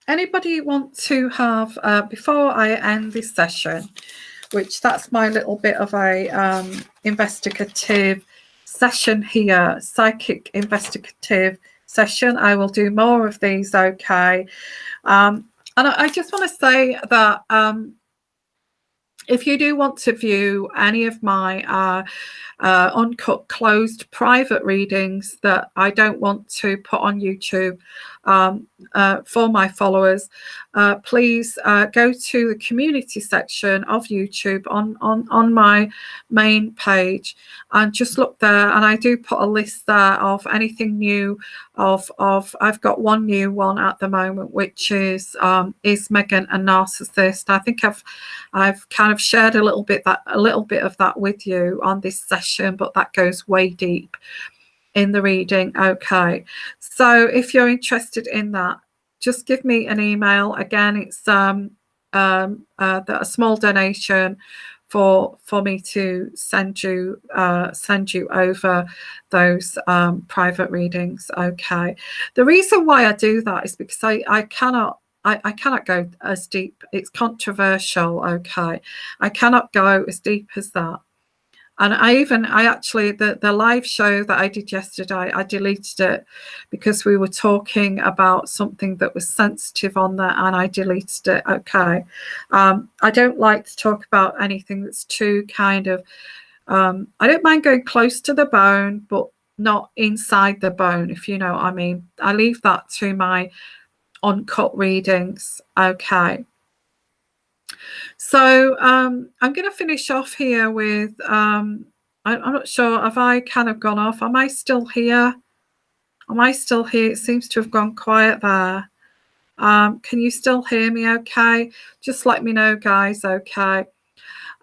A: anybody want to have, before I end this session, which that's my little bit of a investigative session here, psychic investigative session. I will do more of these, okay? And I just want to say that if you do want to view any of my uncut, closed, private readings that I don't want to put on YouTube for my followers, please go to the community section of YouTube on my main page and just look there. And I do put a list there of anything new. I've got one new one at the moment, which is Megan a narcissist? I think I've kind of shared a little bit of that with you on this session, but that goes way deep in the reading. Okay, so if you're interested in that, just give me an email. Again, it's a small donation for me to send you over those private readings. Okay, the reason why I do that is because I cannot go as deep. It's controversial. Okay, I cannot go as deep as that. And I actually, the live show that I did yesterday, I deleted it because we were talking about something that was sensitive on there, and I deleted it. Okay. I don't like to talk about anything that's too kind of, I don't mind going close to the bone, but not inside the bone, if you know what I mean. I leave that to my uncut readings. Okay. So I'm going to finish off here with, I'm not sure, have I kind of gone off? Am I still here? Am I still here? It seems to have gone quiet there. Can you still hear me okay? Just let me know, guys. Okay.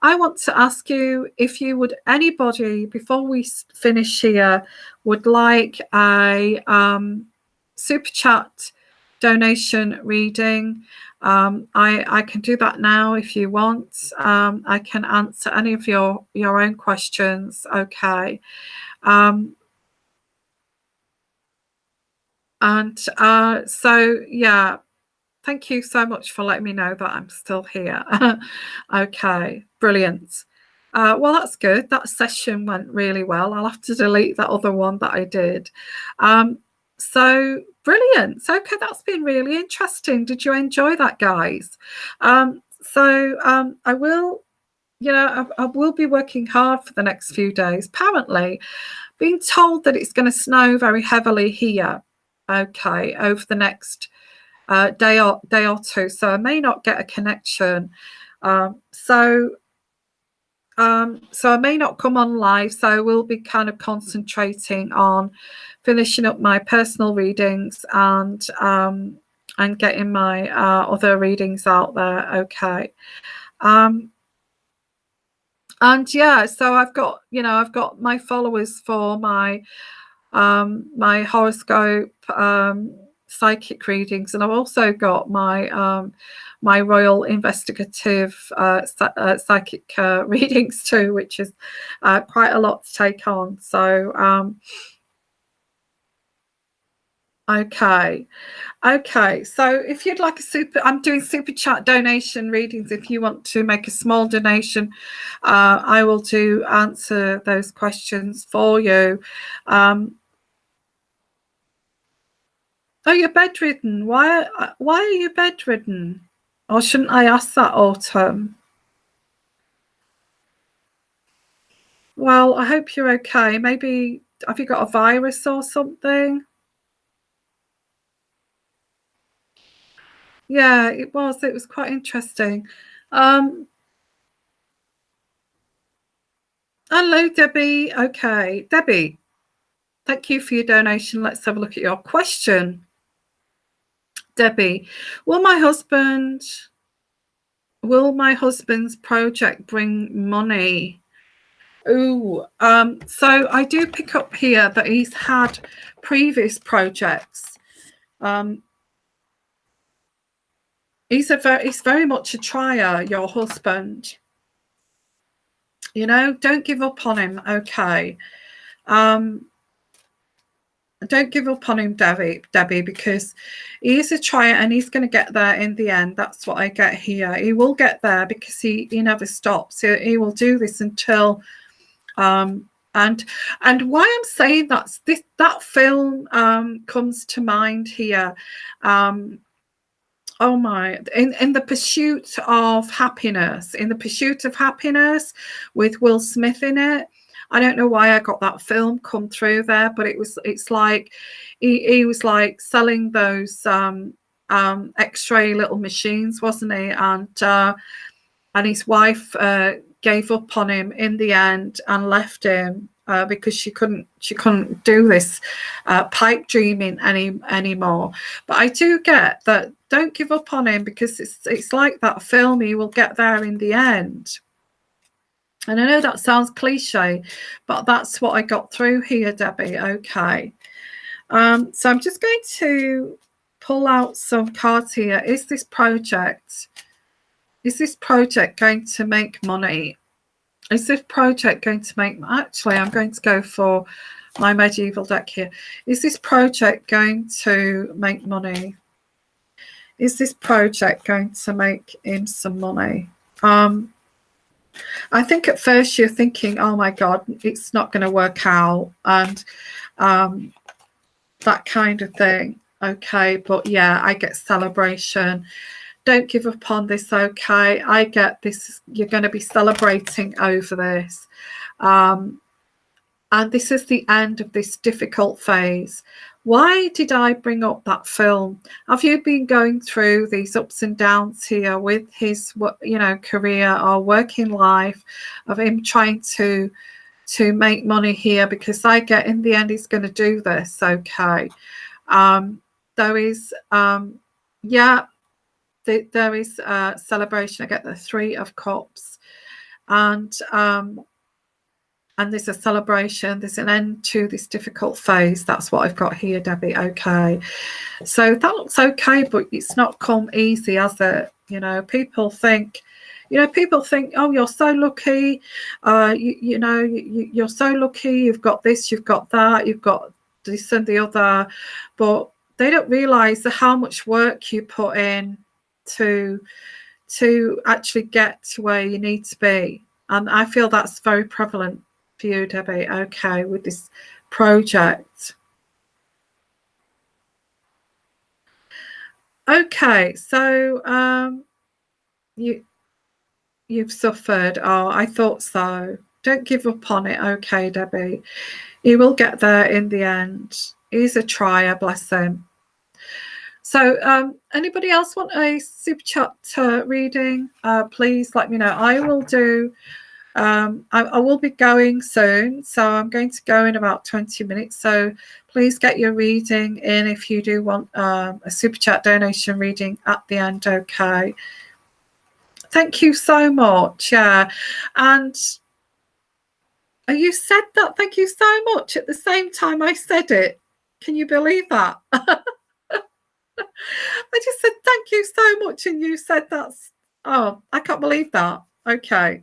A: I want to ask you if you would, anybody, before we finish here, would like a super chat donation reading. I can do that now if you want. I can answer any of your own questions. Okay. So yeah, thank you so much for letting me know that I'm still here. Okay, brilliant. Well, that's good. That session went really well. I'll have to delete that other one that I did. So brilliant. So, okay, that's been really interesting. Did you enjoy that, guys? I will, I will be working hard for the next few days. Apparently, being told that it's going to snow very heavily here. Okay, over the next day or two. So I may not get a connection. So I may not come on live. So I will be kind of concentrating on finishing up my personal readings and getting my other readings out there. Okay. And yeah, so I've got my followers for my my horoscope psychic readings, and I've also got my my royal investigative psychic readings too, which is quite a lot to take on. So okay, so if you'd like I'm doing super chat donation readings. If you want to make a small donation, I will answer those questions for you. Oh, you're bedridden. Why are you bedridden? Or shouldn't I ask that, Autumn? Well, I hope you're okay. Maybe, have you got a virus or something? Yeah, it was. It was quite interesting. Hello, Debbie. Okay, Debbie, thank you for your donation. Let's have a look at your question. Debbie, will my husband's project bring money? Ooh, so I do pick up here that he's had previous projects. He's very much a trier, your husband. You know, don't give up on him, okay? Don't give up on him, Debbie, because he is a trier and he's going to get there in the end. That's what I get here. He will get there because he never stops. He will do this until and why I'm saying that film comes to mind here. Oh my, in the pursuit of happiness, with Will Smith in it. I don't know why I got that film come through there, but it's like he was like selling those X-ray little machines, wasn't he? And his wife gave up on him in the end and left him because she couldn't do this pipe dreaming anymore. But I do get that. Don't give up on him because it's like that film. He will get there in the end. And I know that sounds cliche, but that's what I got through here, Debbie. Okay. So I'm just going to pull out some cards here. Is this project going to make money? Is this project going to make... Actually, I'm going to go for my medieval deck here. Is this project going to make money? Is this project going to make him some money? I think at first you're thinking, oh my God, it's not going to work out, and that kind of thing. Okay, but yeah, I get celebration. Don't give up on this, okay? I get this. You're going to be celebrating over this. And this is the end of this difficult phase. Why did I bring up that film? Have you been going through these ups and downs here with his, career or working life, of him trying to make money here? Because I get in the end he's going to do this, okay? There is, there is a celebration. I get the 3 of Cups, and there's a celebration. There's an end to this difficult phase. That's what I've got here, Debbie. Okay, so that looks okay, but it's not come easy, has it? People think, oh, you're so lucky. You're so lucky. You've got this, you've got that, you've got this and the other, but they don't realise how much work you put in to actually get to where you need to be. And I feel that's very prevalent for you, Debbie, okay, with this project. Okay, so you've suffered. Oh, I thought so. Don't give up on it, okay, Debbie. He will get there in the end. He's a trier, bless him. So anybody else want a super chat reading? Please let me know. I will do. I will be going soon, so I'm going to go in about 20 minutes. So please get your reading in if you do want a super chat donation reading at the end. Okay. Thank you so much. Yeah, and you said that. Thank you so much at the same time I said it. Can you believe that? I just said thank you so much, and you said that's. Oh, I can't believe that. Okay.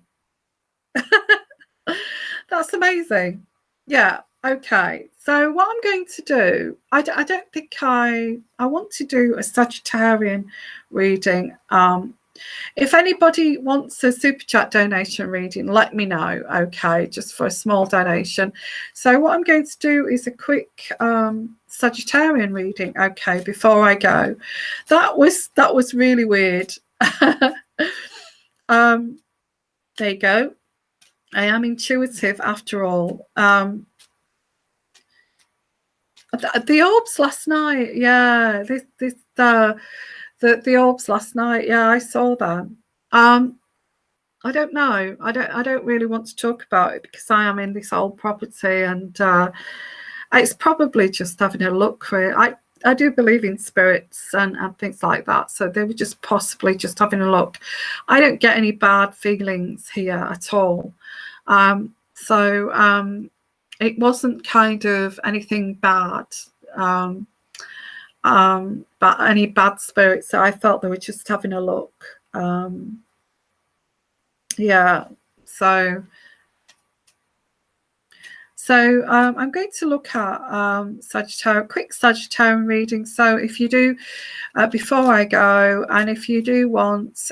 A: That's amazing. Yeah, okay. So what I'm going to do, I don't think I want to do a Sagittarian reading If anybody wants a super chat donation reading, let me know, okay, just for a small donation. So what I'm going to do is a quick Sagittarian reading, okay, before I go. That was really weird. There you go. I am intuitive after all. The orbs last night, yeah, the orbs last night, yeah, I saw them. I don't know. I don't really want to talk about it because I am in this old property, and it's probably just having a look for it. I do believe in spirits and things like that, so they were just possibly just having a look. I don't get any bad feelings here at all. It wasn't kind of anything bad, but any bad spirits. So I felt they were just having a look. Yeah, so I'm going to look at Sagittarius, quick Sagittarian reading. So if you do, before I go, and if you do want,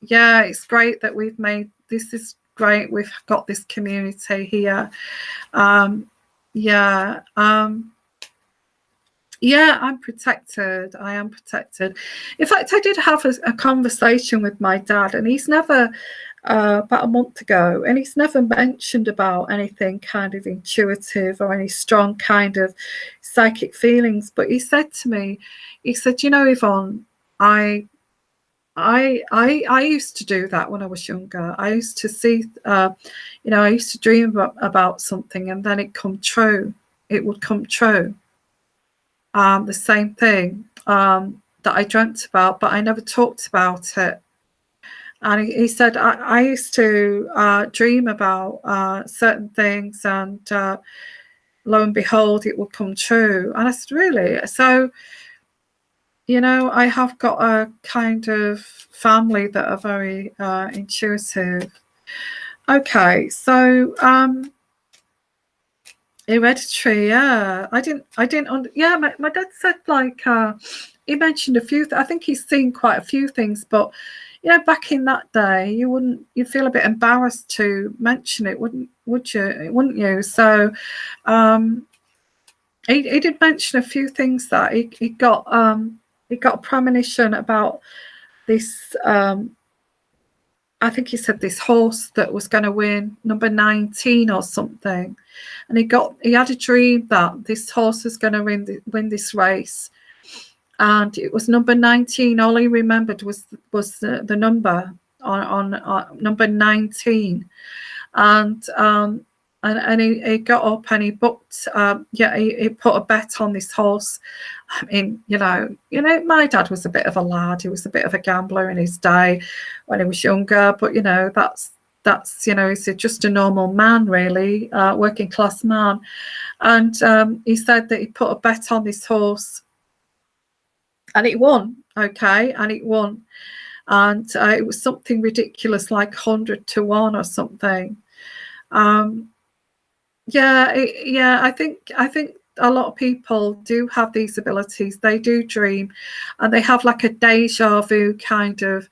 A: yeah, it's great that we've made, this is great, we've got this community here. Yeah, I'm protected. I am protected. In fact, I did have a conversation with my dad, and he's never, about a month ago, and he's never mentioned about anything kind of intuitive or any strong kind of psychic feelings. But he said to me, he said, you know, Yvonne, I used to do that when I was younger. I used to see, I used to dream about something, and then it come true. It would come true. The same thing that I dreamt about, but I never talked about it. And he said, I used to dream about certain things, and lo and behold, it would come true. And I said, really? So, I have got a kind of family that are very intuitive. Okay, so hereditary, yeah. My dad said, like, he mentioned a few, I think he's seen quite a few things, but back in that day, you'd feel a bit embarrassed to mention it, wouldn't you? So he did mention a few things that he got a premonition about this, I think he said this horse that was going to win number 19 or something, and he had a dream that this horse was going to win this race, and it was number 19. All he remembered was the number on number 19, and he got up and he booked. He put a bet on this horse. I mean, my dad was a bit of a lad. He was a bit of a gambler in his day when he was younger. But that's he's just a normal man, really, working class man. And he said that he put a bet on this horse, and it won. Okay, and it won, and it was something ridiculous, like 100 to 1 or something. I think a lot of people do have these abilities. They do dream, and they have like a deja vu kind of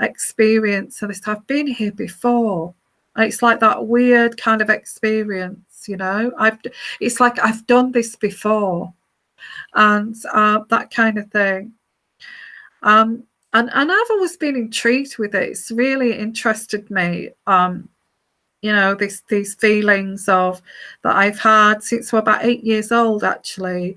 A: experience. And I've been here before. And it's like that weird kind of experience, it's like I've done this before, and that kind of thing. And I've always been intrigued with it. It's really interested me. These feelings of that I've had since we're about 8 years old, actually,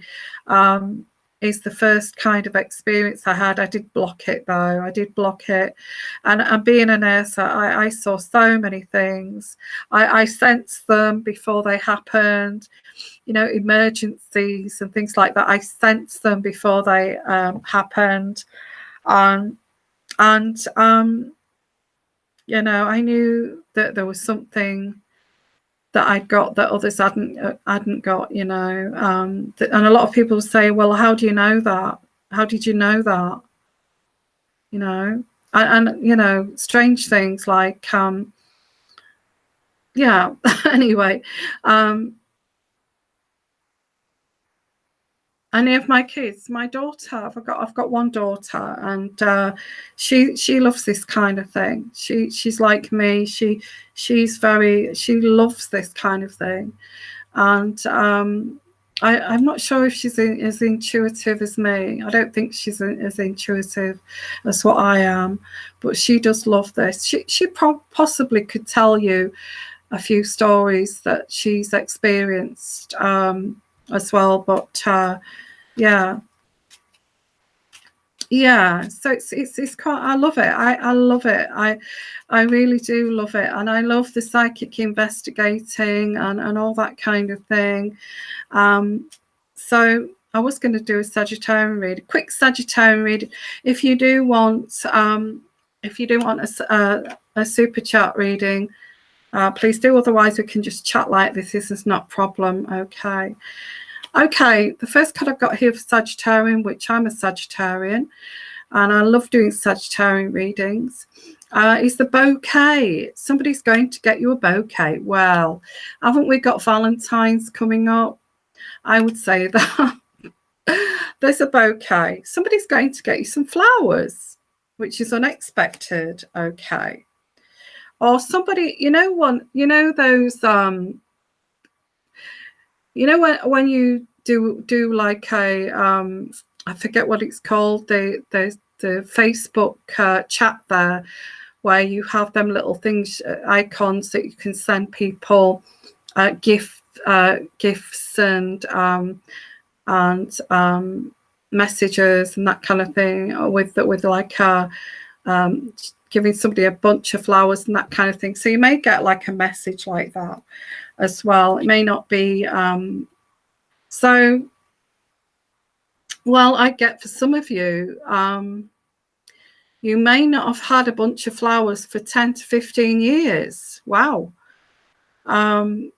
A: is the first kind of experience I had. I did block it, though. I did block it. And being a nurse, I saw so many things. I sensed them before they happened, emergencies and things like that. I sensed them before they happened. I knew that there was something that I'd got that others hadn't got, and a lot of people say, well, how do you know that? How did you know that? And strange things like, anyway, Any of my kids? My daughter. I've got one daughter, and she loves this kind of thing. She's like me. She loves this kind of thing, and I'm not sure if she's as intuitive as me. I don't think she's as intuitive as what I am, but she does love this. She possibly could tell you a few stories that she's experienced as well, but yeah, so it's quite, I love it. I love it. I really do love it, and I love the psychic investigating and all that kind of thing. So I was going to do a Sagittarian read, quick Sagittarian read. If you do want a super chat reading, please do. Otherwise, we can just chat like this. This is not a problem. Okay, the first card I've got here for Sagittarian, which I'm a Sagittarian, and I love doing Sagittarian readings, is the bouquet. Somebody's going to get you a bouquet. Well, haven't we got Valentine's coming up? I would say that there's a bouquet. Somebody's going to get you some flowers, which is unexpected. Okay. Or somebody, those when you do like a I forget what it's called, the Facebook chat there, where you have them little things, icons that you can send people gifts and messages and that kind of thing, with like giving somebody a bunch of flowers and that kind of thing. So you may get like a message like that as well. It may not be well, I get for some of you, you may not have had a bunch of flowers for 10 to 15 years. Wow. And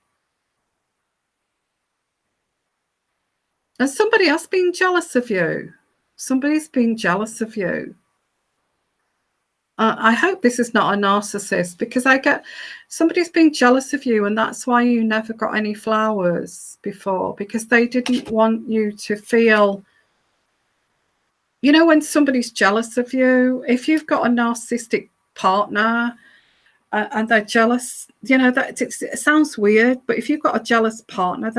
A: somebody else being jealous of you. Somebody's being jealous of you. I hope this is not a narcissist, because I get somebody's being jealous of you, and that's why you never got any flowers before, because they didn't want you to feel, when somebody's jealous of you, if you've got a narcissistic partner and they're jealous, that it sounds weird, but if you've got a jealous partner,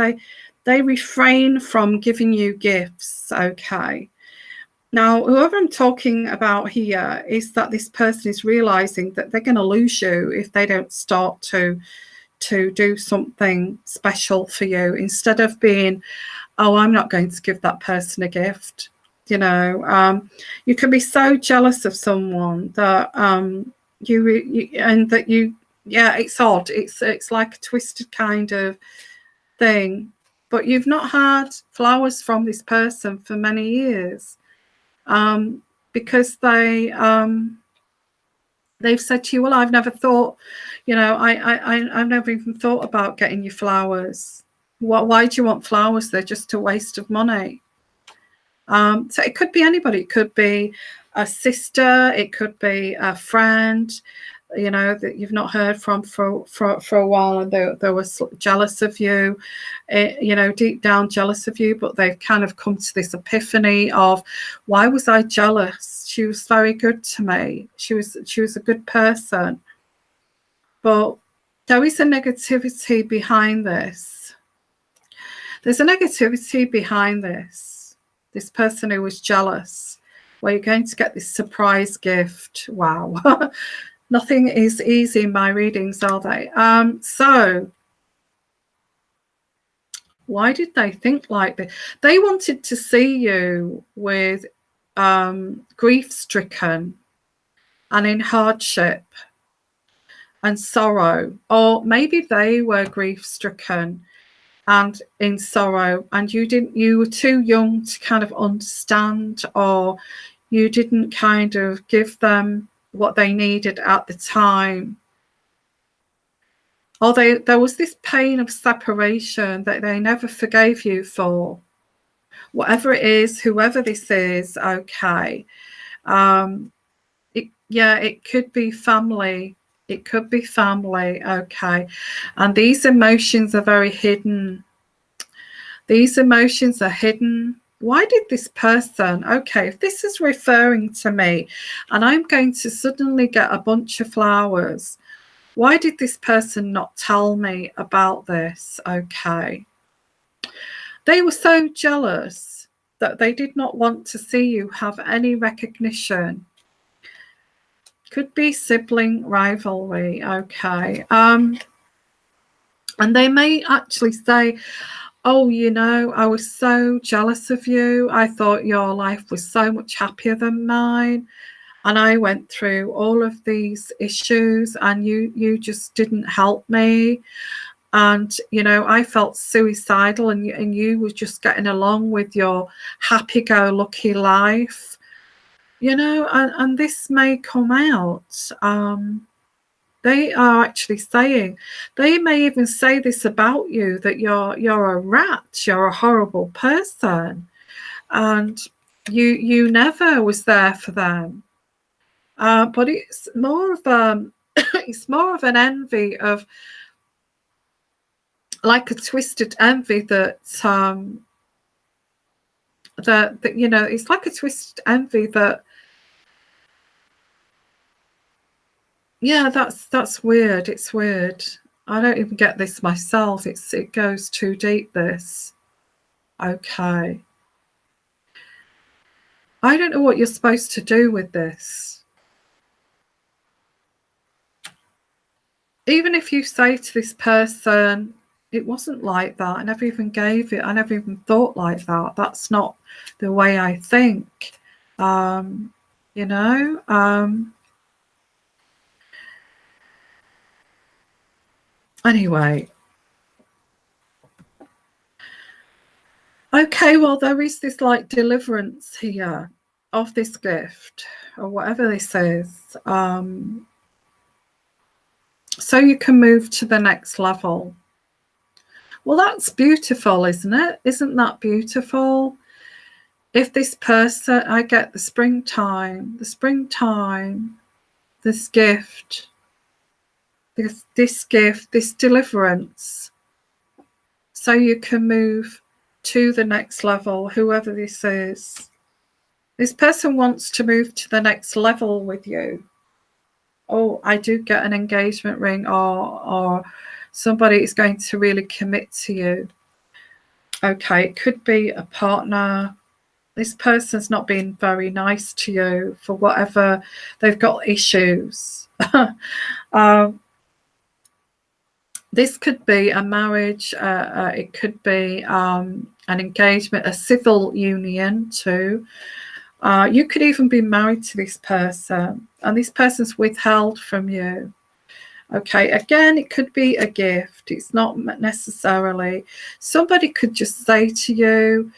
A: they refrain from giving you gifts. Okay. Now, whoever I'm talking about here is that this person is realizing that they're going to lose you if they don't start to do something special for you, instead of being, oh, I'm not going to give that person a gift. You can be so jealous of someone that it's odd. It's like a twisted kind of thing, but you've not had flowers from this person for many years. Because they've said to you, well, I've never thought, I've never even thought about getting you flowers. Why do you want flowers? They're just a waste of money. So it could be anybody. It could be a sister. It could be a friend, that you've not heard from for a while, and they were jealous of you, deep down jealous of you, but they've kind of come to this epiphany of, why was I jealous? She was very good to me. She was a good person. But there is a negativity behind this. There's a negativity behind this person who was jealous, where you're going to get this surprise gift. Wow. Nothing is easy in my readings, are they? So why did they think like this? They wanted to see you with grief-stricken and in hardship and sorrow, or maybe they were grief-stricken and in sorrow, and you were too young to kind of understand, or you didn't kind of give them what they needed at the time. Or there was this pain of separation that they never forgave you for. Whatever it is, whoever this is, okay. It could be family. It could be family, okay. And these emotions are very hidden. These emotions are hidden. Why did this person, okay, if this is referring to me and I'm going to suddenly get a bunch of flowers, why did this person not tell me about this? Okay. They were so jealous that they did not want to see you have any recognition. Could be sibling rivalry. Okay. And they may actually say, oh, you know, I was so jealous of you. I thought your life was so much happier than mine. And I went through all of these issues and you just didn't help me. And, you know, I felt suicidal and you were just getting along with your happy-go-lucky life, you know, and this may come out. They are actually saying, they may even say this about you, that you're a rat, you're a horrible person, and you never was there for them. But it's more of it's more of an envy of, like a twisted envy that that you know, it's like a twisted envy that, yeah, that's weird. It's weird. I don't even get this myself. It goes too deep, this. Okay. I don't know what you're supposed to do with this. Even if you say to this person, it wasn't like that, I never even gave it, I never even thought like that, that's not the way I think, you know. Anyway, okay, well, there is this like deliverance here of this gift or whatever this is, so you can move to the next level. Well, that's beautiful, isn't it? Isn't that beautiful? If this person, I get the springtime, this gift, this gift, this deliverance, so you can move to the next level, whoever this is. This person wants to move to the next level with you. Oh, I do get an engagement ring, or somebody is going to really commit to you. Okay, it could be a partner. This person's not being very nice to you for whatever, they've got issues. This could be a marriage, it could be an engagement, a civil union too. You could even be married to this person and this person's withheld from you. Okay, again, it could be a gift. It's not necessarily. Somebody could just say to you,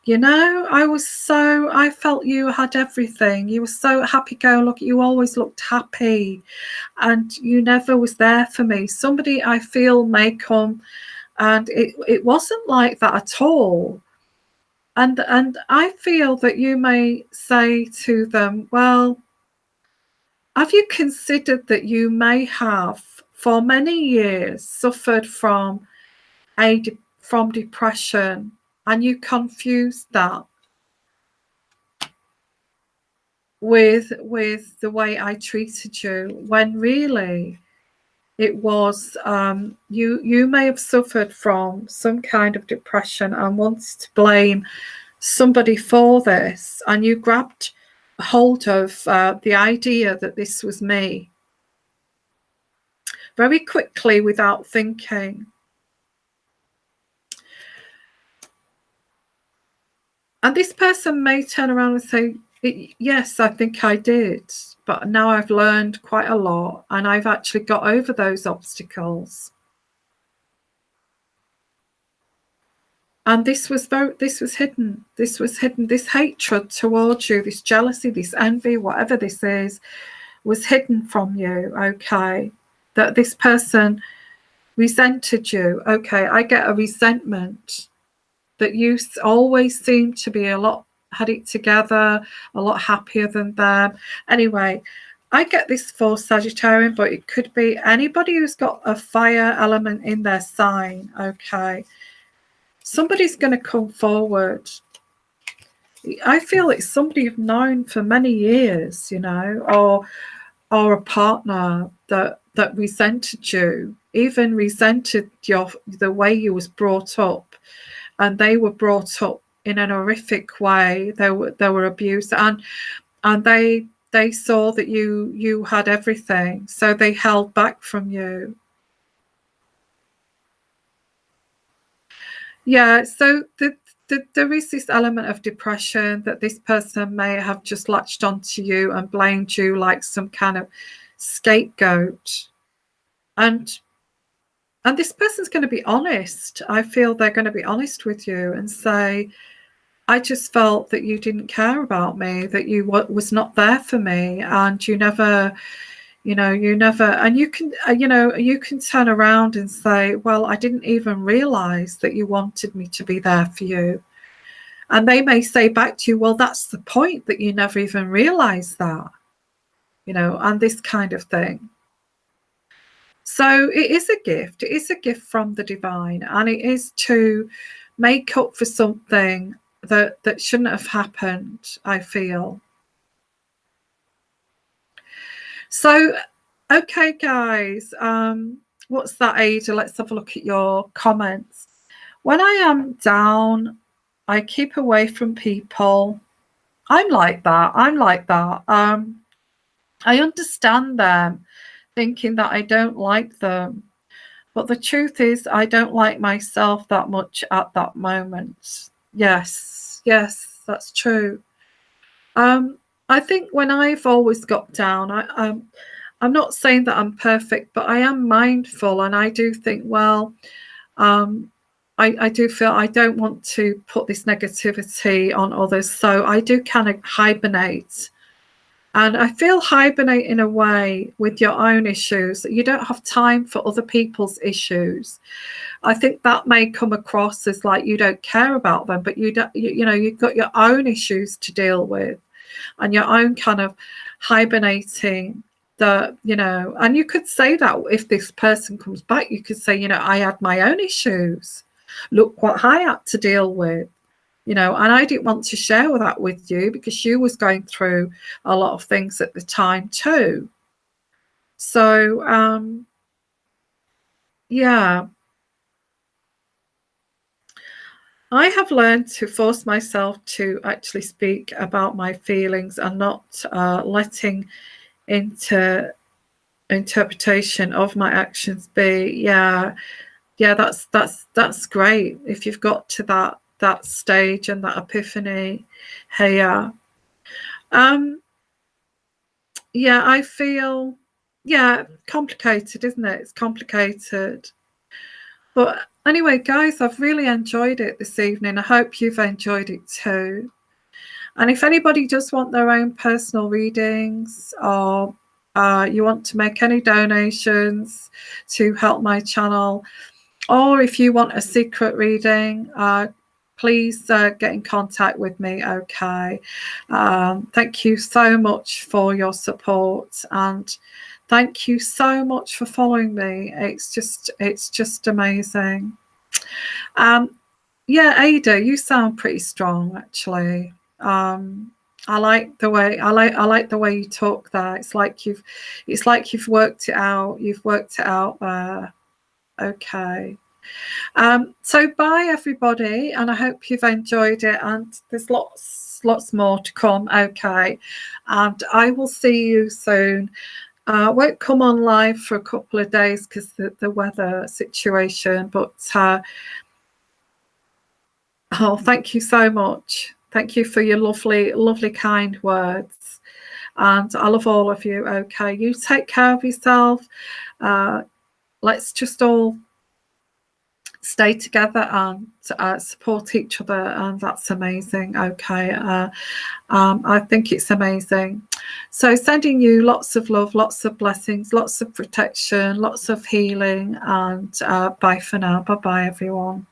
A: you know, I felt you had everything. You were so happy-go-lucky. You always looked happy and you never was there for me. Somebody I feel may come and it wasn't like that at all. And I feel that you may say to them, well, have you considered that you may have for many years suffered from depression, and you confused that with the way I treated you, when really it was you may have suffered from some kind of depression and wanted to blame somebody for this, and you grabbed hold of the idea that this was me very quickly without thinking. And this person may turn around and say, yes, I think I did, but now I've learned quite a lot and I've actually got over those obstacles. And this was hidden. This was hidden. This hatred towards you, this jealousy, this envy, whatever this is, was hidden from you. Okay, that this person resented you. Okay, I get a resentment that you always seem to be had it together, a lot happier than them. Anyway, I get this for Sagittarian, but it could be anybody who's got a fire element in their sign. Okay, somebody's going to come forward I feel it's somebody you've known for many years, you know, or a partner that resented you, even resented the way you was brought up, and they were brought up in an horrific way. They were abused, and they saw that you had everything, so they held back from you. Yeah, so there is this element of depression that this person may have just latched onto you and blamed you like some kind of scapegoat. And this person's going to be honest. I feel they're going to be honest with you and say, I just felt that you didn't care about me, that you was not there for me, and you never, and you can, you can turn around and say, well, I didn't even realize that you wanted me to be there for you. And they may say back to you, well, that's the point, that you never even realized that, and this kind of thing. So it is a gift. It is a gift from the divine, and it is to make up for something that shouldn't have happened, I feel. So, okay, guys, what's that, Ada? Let's have a look at your comments. When I am down, I keep away from people. I'm like that. I understand them thinking that I don't like them, but the truth is I don't like myself that much at that moment. Yes, that's true. I think when I've always got down, I'm not saying that I'm perfect, but I am mindful, and I do think, well, I do feel I don't want to put this negativity on others, so I do kind of hibernate. And I feel hibernate in a way with your own issues. You don't have time for other people's issues. I think that may come across as like you don't care about them, but you've got your own issues to deal with, and your own kind of hibernating. And you could say that if this person comes back, you could say, I had my own issues. Look what I had to deal with. And I didn't want to share that with you because you was going through a lot of things at the time too. So, yeah. I have learned to force myself to actually speak about my feelings and not letting interpretation of my actions be. Yeah, that's great. If you've got to that stage and that epiphany. Hey, yeah, I feel, complicated, isn't it? It's complicated. But anyway, guys, I've really enjoyed it this evening. I hope you've enjoyed it too. And if anybody does want their own personal readings, or you want to make any donations to help my channel, or if you want a secret reading, please get in contact with me. Okay. Thank you so much for your support, and thank you so much for following me. It's just amazing. Yeah, Ada, you sound pretty strong, actually. I like the way you talk there. It's like you've worked it out. You've worked it out there. Okay. So bye everybody, and I hope you've enjoyed it, and there's lots more to come. Okay, and I will see you soon. Won't come on live for a couple of days because the weather situation, but oh, thank you so much. Thank you for your lovely kind words, and I love all of you. Okay, you take care of yourself. Let's just all stay together and support each other, and that's amazing. Okay, I think it's amazing. So sending you lots of love, lots of blessings, lots of protection, lots of healing, and bye for now. Bye everyone.